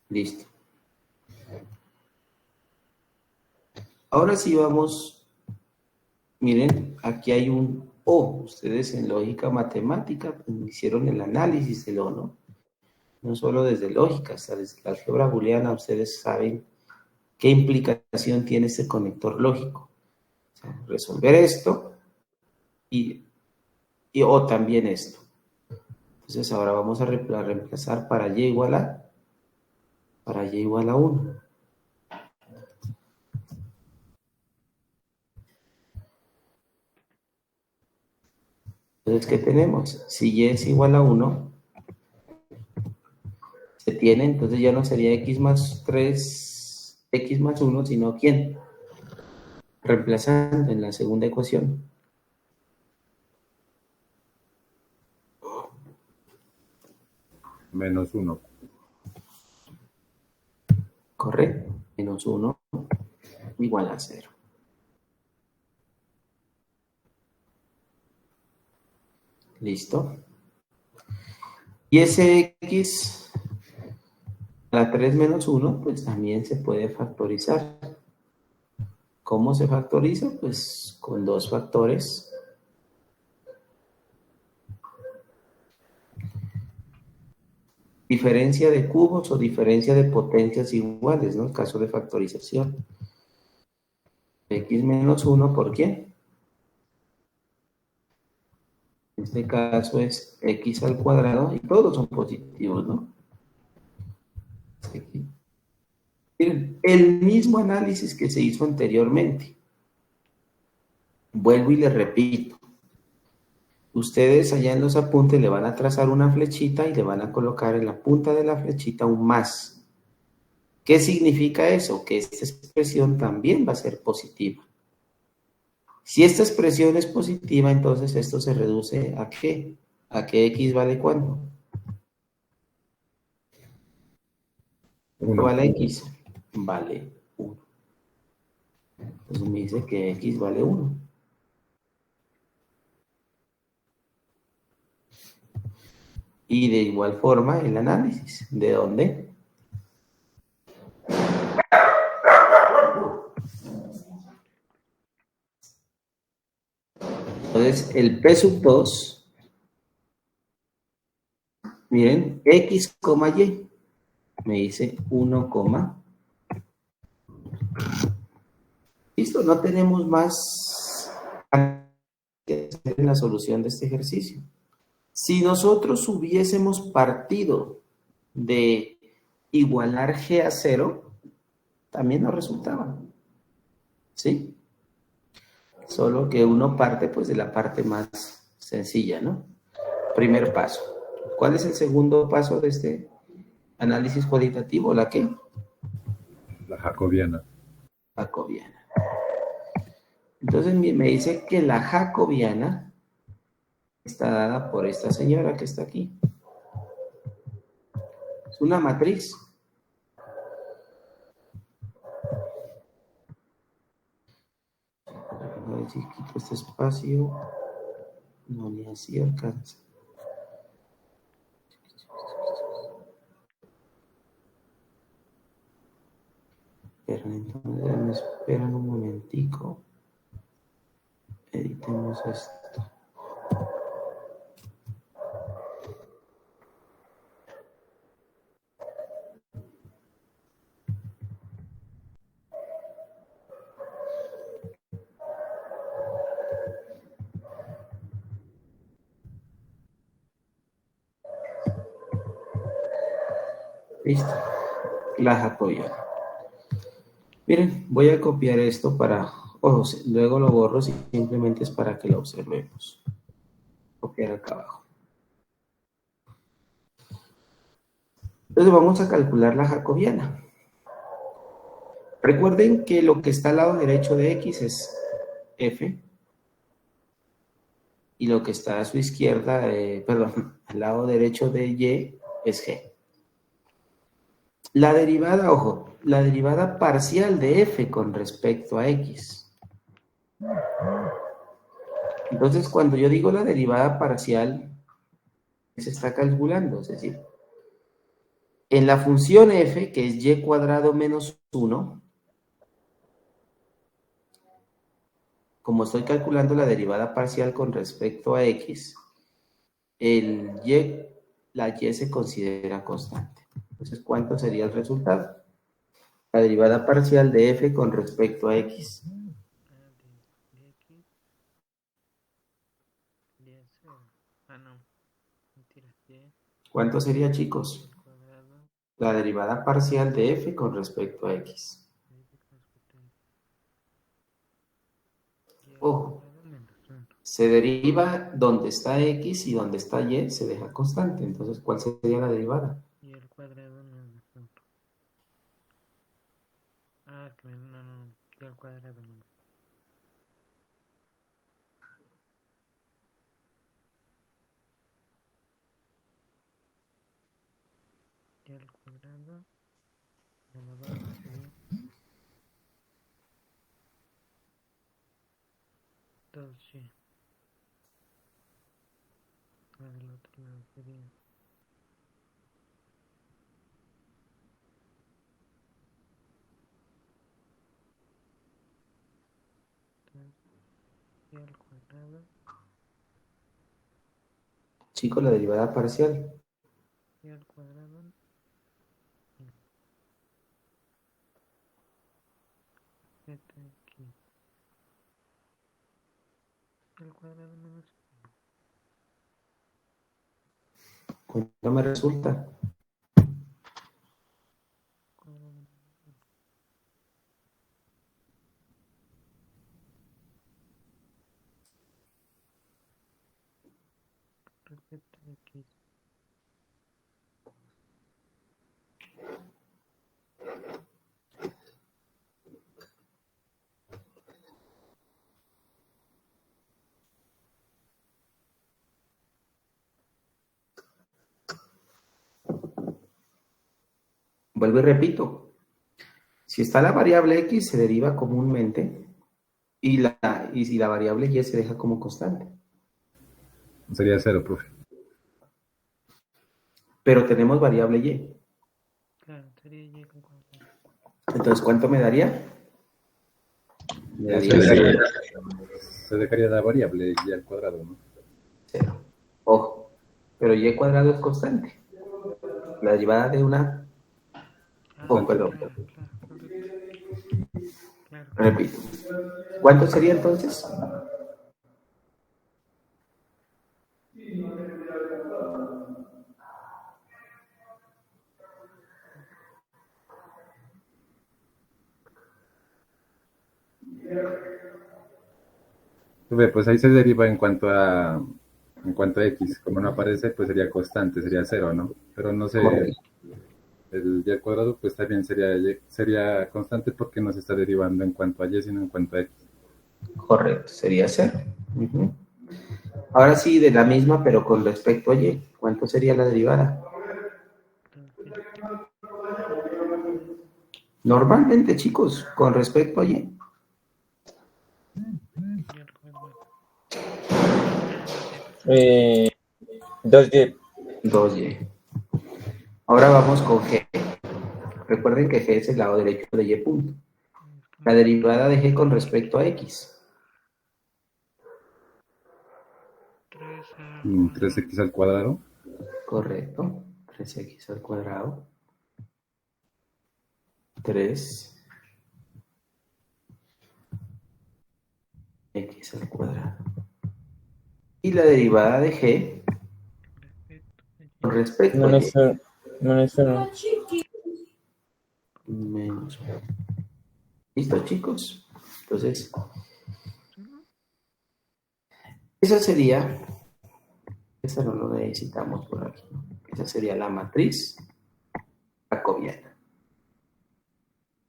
Listo. Ahora sí vamos... Miren, aquí hay un O. Ustedes en lógica matemática pues, hicieron el análisis del O, ¿no? No solo desde lógica, hasta desde la álgebra booleana ustedes saben qué implicación tiene este conector lógico. O sea, resolver esto o también esto. Entonces ahora vamos a reemplazar para y igual a 1. Entonces, ¿qué tenemos? Si y es igual a 1, se tiene, entonces ya no sería x más 3, x más 1, sino ¿quién? Reemplazando en la segunda ecuación. Menos 1. Correcto. Menos 1 igual a 0. ¿Listo? Y ese x a la 3 menos 1, pues también se puede factorizar. ¿Cómo se factoriza? Pues con dos factores. Diferencia de cubos o diferencia de potencias iguales, ¿no? En caso de factorización. X menos 1, ¿por qué? En este caso es x al cuadrado y todos son positivos, ¿no? Miren, el mismo análisis que se hizo anteriormente. Vuelvo y les repito. Ustedes allá en los apuntes le van a trazar una flechita y le van a colocar en la punta de la flechita un más. ¿Qué significa eso? Que esta expresión también va a ser positiva. Si esta expresión es positiva, entonces esto se reduce ¿a qué? ¿A que x vale cuánto? ¿Cuánto 1. vale x? Vale 1. Entonces me dice que x vale 1. Y de igual forma el análisis. ¿De dónde? Entonces el P sub 2, miren, x, y, me dice 1, listo, no tenemos más que hacer en la solución de este ejercicio. Si nosotros hubiésemos partido de igualar g a 0, también nos resultaba, ¿sí? Solo que uno parte pues de la parte más sencilla, ¿no? Primer paso. ¿Cuál es el segundo paso de este análisis cualitativo? ¿La qué? La jacobiana. Jacobiana. Entonces me dice que la jacobiana está dada por esta señora que está aquí. Es una matriz. A ver si quito este espacio. No, ni así alcanza. Pero entonces me esperan un momentico. Editemos esto. Listo. La jacobiana. Miren, voy a copiar esto para... Ojo, luego lo borro, simplemente es para que lo observemos. Copiar acá abajo. Entonces vamos a calcular la jacobiana. Recuerden que lo que está al lado derecho de x es f. Y lo que está a su izquierda, perdón, al lado derecho de y es g. La derivada, ojo, la derivada parcial de f con respecto a x. Entonces, cuando yo digo la derivada parcial, se está calculando, es decir, en la función f, que es y cuadrado menos 1, como estoy calculando la derivada parcial con respecto a x, la y se considera constante. Entonces, ¿cuánto sería el resultado? La derivada parcial de f con respecto a x. ¿Cuánto sería, chicos? La derivada parcial de f con respecto a x. Ojo, se deriva donde está x y donde está y se deja constante. Entonces, ¿cuál sería la derivada? Y el cuadrado menos 1. Ah, que no, y el cuadrado menos. Y el cuadrado menos 2 sería 2y. Del otro lado sería 3 y al cuadrado Chicos, la derivada parcial. y al cuadrado 7x. El cuadrado menos ¿Cuánto me resulta? cuadrado menos 7x. Vuelvo y repito. Si está la variable x, se deriva comúnmente y si la variable y se deja como constante. Sería 0, profe. Pero tenemos variable y. Claro, sería y con constante. Entonces, ¿cuánto me daría? Me daría Se 0. dejaría, se dejaría la variable y al cuadrado, ¿no? 0. Ojo, pero y cuadrado es constante. La derivada de una... Oh, perdón. Claro. Repito. ¿Cuánto sería entonces? Profe, pues ahí se deriva en cuanto a x. Como no aparece, pues sería constante, sería 0, ¿no? Pero no sé, Correcto. el y al cuadrado, pues también sería constante porque no se está derivando en cuanto a y, sino en cuanto a x. Correcto, sería 0. Ujú. Ahora sí, de la misma, pero con respecto a y. ¿Cuánto sería la derivada? Normalmente, chicos, con respecto a y. Eh, 2y. 2y. Ahora vamos con g. Recuerden que g es el lado derecho de y punto. La derivada de g con respecto a x. 3x al cuadrado. Correcto. 3x al cuadrado. 3x al cuadrado. Y la derivada de g con respecto a y. Menos 1. Menos 1. ¿Listo, chicos? Entonces, esa sería, esa no lo necesitamos por aquí, ¿no? Esa sería la matriz jacobiana.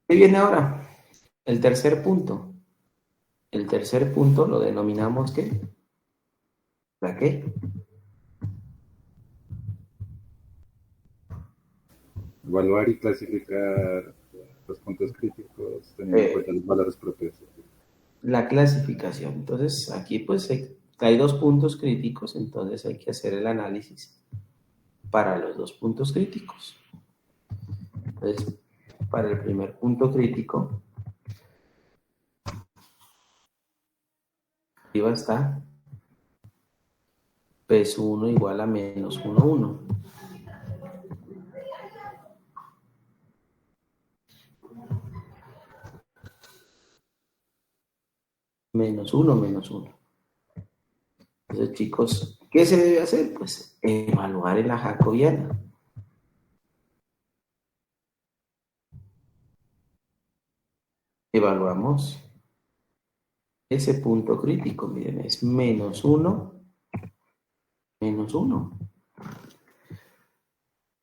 ¿Qué viene ahora? El tercer punto. El tercer punto lo denominamos ¿qué? ¿La qué? Evaluar y clasificar los puntos críticos teniendo en cuenta los valores propios. La clasificación. Entonces, aquí pues hay 2 puntos críticos, entonces hay que hacer el análisis para los 2 puntos críticos. Entonces, para el primer punto crítico, arriba está P1 igual a menos 1, 1. Menos 1, menos 1. Entonces, chicos, ¿qué se debe hacer? Pues evaluar en la jacobiana. Evaluamos ese punto crítico, miren, es menos 1, menos 1.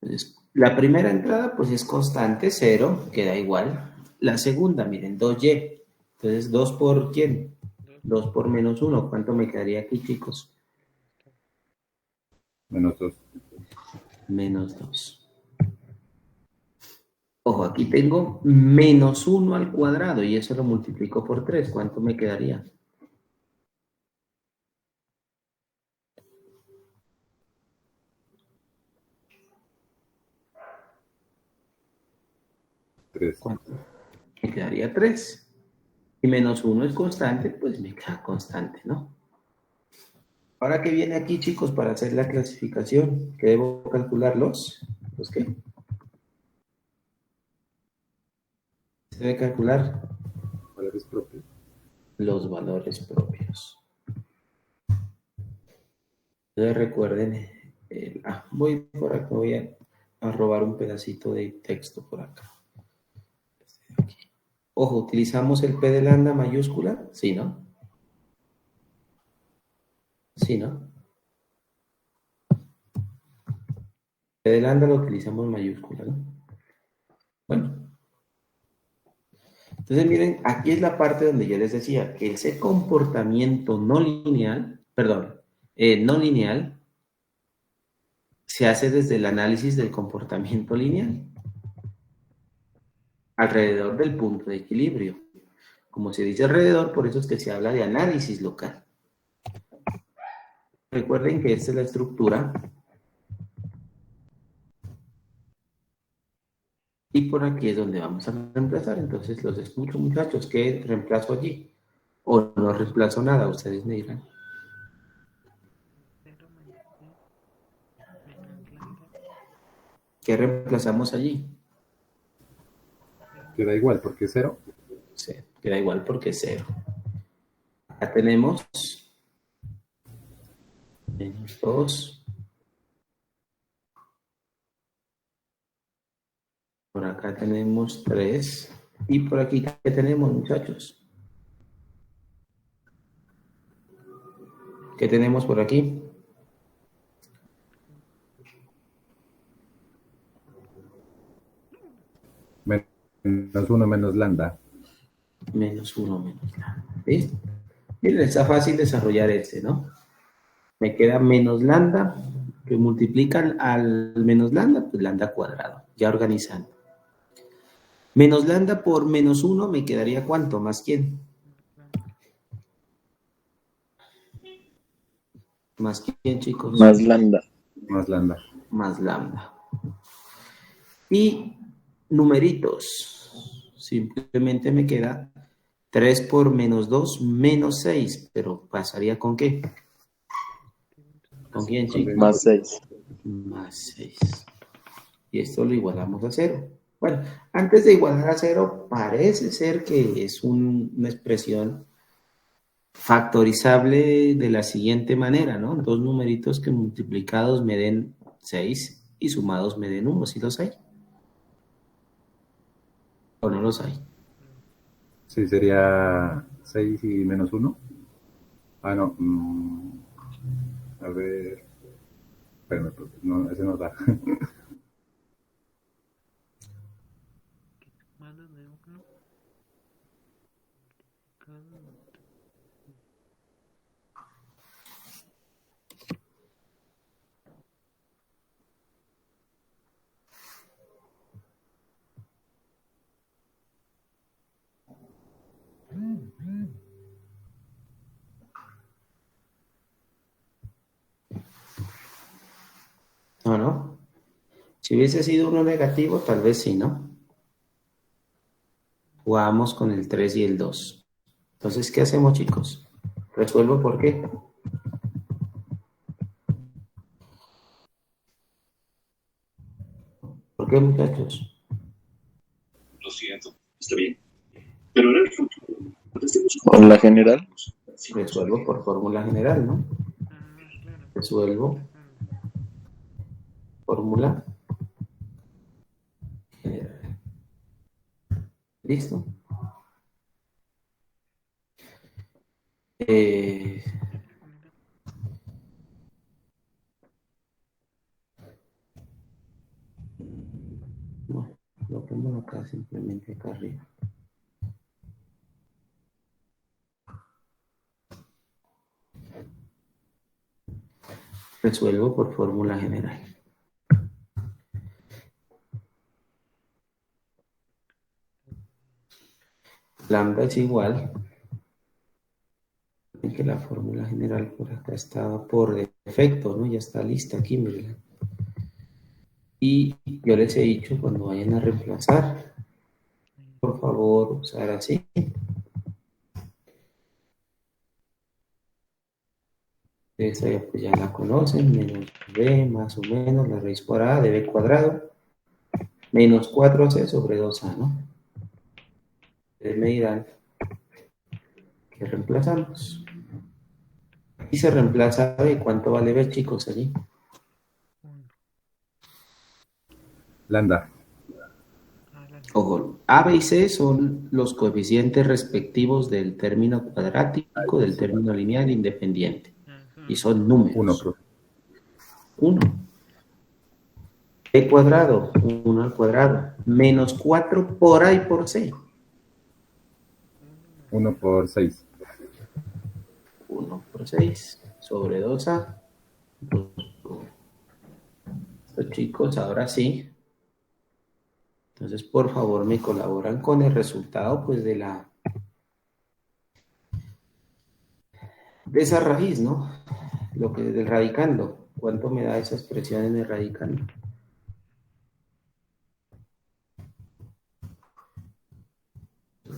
Entonces, la primera entrada, pues es constante, 0, queda igual. La segunda, miren, 2y. Entonces, 2 por ¿quién? 2 por menos 1. ¿Cuánto me quedaría aquí, chicos? Menos 2. Menos 2. Ojo, aquí tengo menos 1 al cuadrado y eso lo multiplico por 3. ¿Cuánto me quedaría? ¿Cuánto? Me quedaría 3. Y menos 1 es constante, pues me queda constante, ¿no? Ahora, ¿qué viene aquí, chicos, para hacer la clasificación? ¿Qué debo calcular? ¿Los qué? Se debe calcular Valores propios. los valores propios. Entonces recuerden, voy por acá, voy a robar un pedacito de texto por acá. Aquí. Ojo, ¿utilizamos el P de lambda mayúscula? Sí, ¿no? Sí, ¿no? P de lambda lo utilizamos mayúscula, ¿no? Bueno. Entonces, miren, aquí es la parte donde yo les decía que ese comportamiento no lineal, se hace desde el análisis del comportamiento lineal. alrededor del punto de equilibrio. Como se dice alrededor, por eso es que se habla de análisis local. Recuerden que esta es la estructura. Y por aquí es donde vamos a reemplazar. Entonces los escucho, muchachos. ¿Qué reemplazo allí? O no reemplazo nada, ustedes me dirán. 0 menos 3 menos lambda. ¿Qué reemplazamos allí? Queda igual porque es 0. Sí, queda igual porque es 0. Acá tenemos menos 2. Por acá tenemos 3. Y por aquí, ¿qué tenemos, muchachos? ¿Qué tenemos por aquí? Menos 1 menos lambda. Menos 1 menos lambda. ¿Listo? Miren, está fácil desarrollar este, ¿no? Me queda menos lambda, que multiplican al menos lambda, pues lambda cuadrado, ya organizando. Menos lambda por menos 1 me quedaría ¿cuánto? ¿Más quién? ¿Más quién, chicos? Más lambda. Más lambda. Más lambda. Y numeritos. Simplemente me queda 3 por menos 2 menos 6. Pero ¿pasaría con qué? ¿Con quién, chicos? Más 6. Más 6. Y esto lo igualamos a 0. Bueno, antes de igualar a 0, parece ser que es una expresión factorizable de la siguiente manera, ¿no? Dos numeritos que multiplicados me den 6 y sumados me den 1, ¿sí los hay? ¿O no los hay? Sí, sería 6 y menos 1. Ah, no. A ver. Espérame, pues, no, ese no da. Sumado de 1. ¿O no? Si hubiese sido uno negativo, tal vez sí, ¿no? Jugamos con el 3 y el 2. Entonces, ¿qué hacemos, chicos? Resuelvo por qué. ¿Por qué, muchachos? Lo siento, está bien. Pero era el futuro. ¿O la general? Resuelvo por fórmula general, ¿no? Claro. Resuelvo fórmula general. ¿Listo? No, lo pongo acá, simplemente acá arriba. Resuelvo por fórmula general. Lambda es igual a que la fórmula general por acá estaba por defecto, ¿no? Ya está lista aquí, miren. Y yo les he dicho, cuando vayan a reemplazar, por favor, usar así. Esa pues ya la conocen, menos b más o menos la raíz cuadrada de b cuadrado, menos 4c sobre 2a, ¿no? Ustedes me dirán que reemplazamos. Y se reemplaza b. ¿Cuánto vale b, chicos, allí? Lambda. Ojo, a, b y c son los coeficientes respectivos del término cuadrático, del término lineal independiente. Y son números. 1, profe. 1. B cuadrado, 1 al cuadrado, menos 4 por A y por C. 1 por 6. 1 por 6 sobre 2A. Estos chicos, ahora sí. Entonces, por favor, me colaboran con el resultado, pues, de esa raíz, ¿no? Lo que del radicando. ¿Cuánto me da esa expresión en el radicando?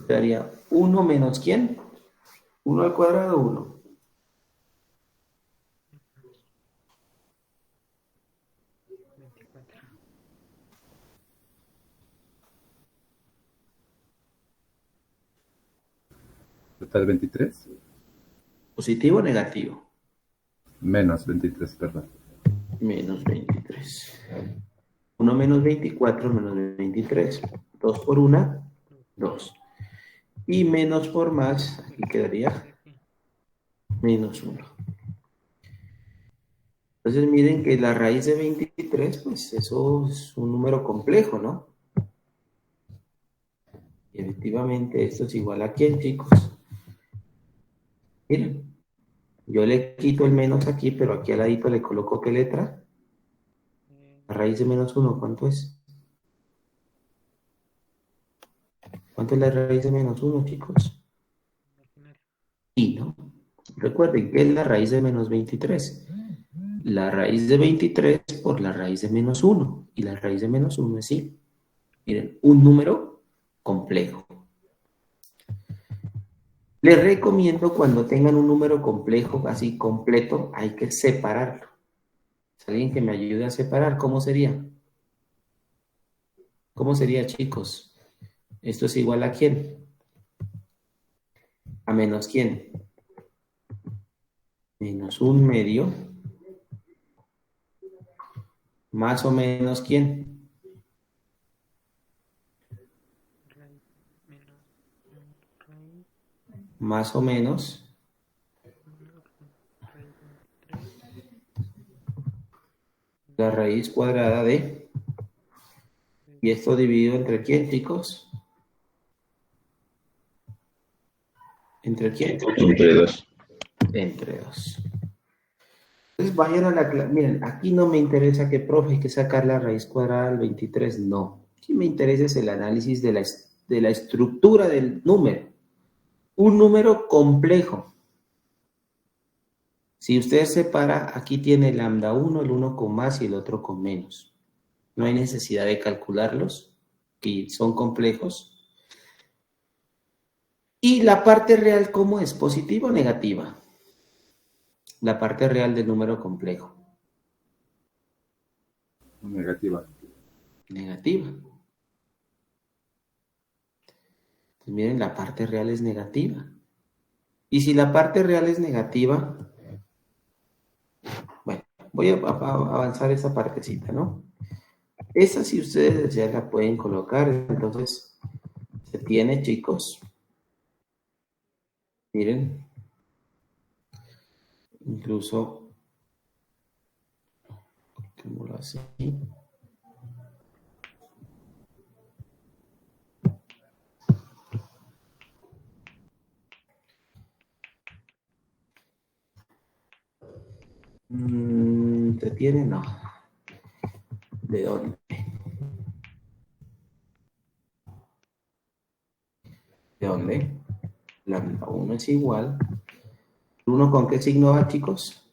Daría 1 menos ¿quién? 1 al cuadrado, 1. Total 23. ¿Positivo o negativo? Menos 23, perdón. Menos 23. 1 menos 24 menos 23. 2 por 1, 2. Y menos por más, aquí quedaría menos 1. Entonces miren que la raíz de 23, pues eso es un número complejo, ¿no? Y efectivamente esto es igual a ¿quién, chicos? Miren, yo le quito el menos aquí, pero aquí al ladito le coloco ¿qué letra? La raíz de menos 1, ¿cuánto es? ¿Cuánto es la raíz de menos 1, chicos? Y, ¿no? Recuerden, ¿qué es la raíz de menos 23? La raíz de 23 por la raíz de menos 1. Y la raíz de menos 1 es sí. Miren, un número complejo. Les recomiendo cuando tengan un número complejo, así completo, hay que separarlo. ¿Es alguien que me ayude a separar? ¿Cómo sería? ¿Cómo sería, chicos? ¿Esto es igual a quién? ¿A menos quién? Menos 1/2. ¿Más o menos quién? Más o menos la raíz cuadrada de... ¿Y esto dividido entre quién, chicos? ¿Entre quién? Entre 2. Entre 2. Entonces vayan a la clase. Miren, aquí no me interesa que, profe, hay que sacar la raíz cuadrada del 23. No. Aquí me interesa es el análisis de la estructura del número. Un número complejo. Si usted separa, aquí tiene el lambda 1, el uno con más y el otro con menos. No hay necesidad de calcularlos, que son complejos. ¿Y la parte real cómo es? ¿Positiva o negativa? La parte real del número complejo. Negativa. Negativa. Pues miren, la parte real es negativa. Y si la parte real es negativa, bueno, voy a avanzar esa partecita, ¿no? Esa, si ustedes ya la pueden colocar, entonces se tiene, chicos. Miren, incluso, ¿cómo lo hace? ¿Se tiene? No. ¿De dónde? ¿De dónde? Lambda 1 es igual. ¿1 con qué signo va, chicos?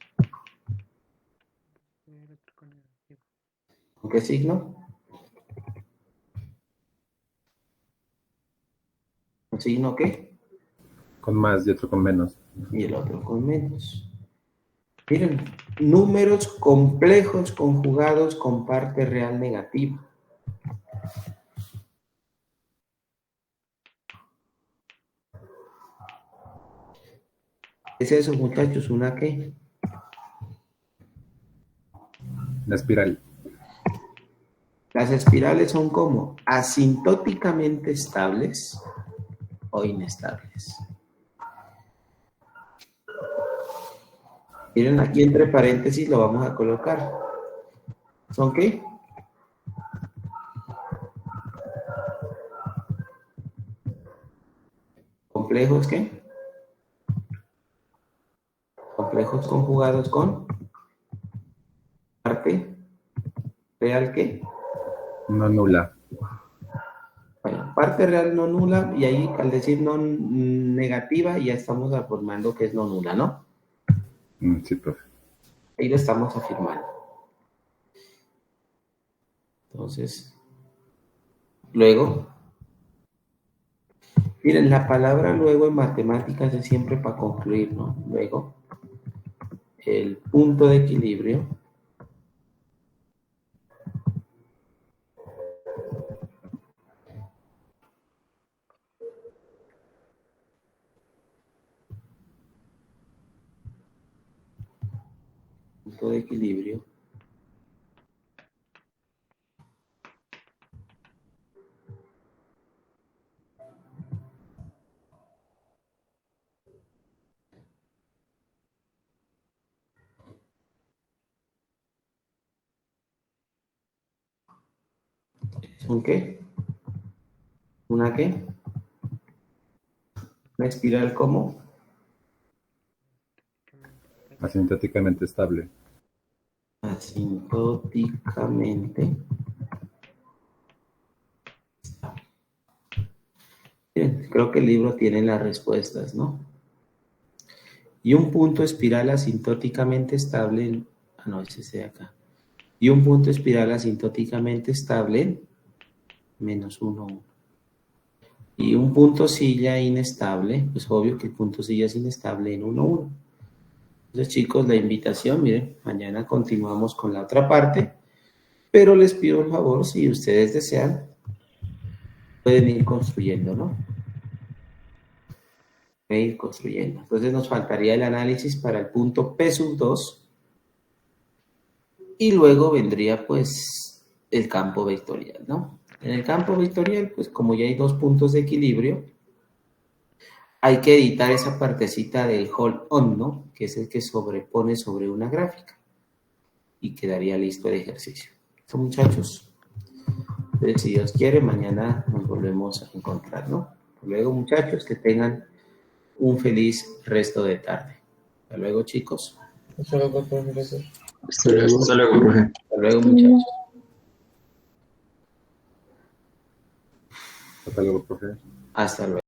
¿Con qué signo? ¿Un signo qué? Con más y otro con menos. Y el otro con menos. Miren, números complejos conjugados con parte real negativa. ¿Qué es eso, muchachos? ¿Una qué? La espiral. Las espirales son como asintóticamente estables o inestables. Miren, aquí entre paréntesis lo vamos a colocar. ¿Son qué? ¿Complejos qué? Complejos conjugados con parte real qué? No nula. parte real no nula, y ahí al decir no negativa ya estamos afirmando que es no nula, ¿no? Sí, profe. Ahí lo estamos afirmando. Entonces, luego, miren, la palabra luego en matemáticas es siempre para concluir, ¿no? Luego, el punto de equilibrio ¿es un qué? ¿Una qué? ¿Una espiral cómo? Asintóticamente estable. Asintóticamente estable. Bien, creo que el libro tiene las respuestas, ¿no? Y un punto espiral asintóticamente estable, no, ese es de acá. Y un punto espiral asintóticamente estable, menos 1, 1. Y un punto silla inestable, pues obvio que el punto silla es inestable en 1, 1. Entonces, chicos, la invitación, miren, mañana continuamos con la otra parte, pero les pido el favor, si ustedes desean, pueden ir construyendo, ¿no? Pueden ir construyendo. Entonces nos faltaría el análisis para el punto P2, y luego vendría, pues, el campo vectorial, ¿no? En el campo vectorial, pues, como ya hay dos puntos de equilibrio, hay que editar esa partecita del hold on, ¿no? Que es el que sobrepone sobre una gráfica. Y quedaría listo el ejercicio. ¿Listo, muchachos? Entonces, si Dios quiere, mañana nos volvemos a encontrar, ¿no? Luego, muchachos, que tengan un feliz resto de tarde. Hasta luego, chicos. Hasta luego, profesor. Hasta luego, profe. Hasta luego, muchachos. Hasta luego, profe. Hasta luego.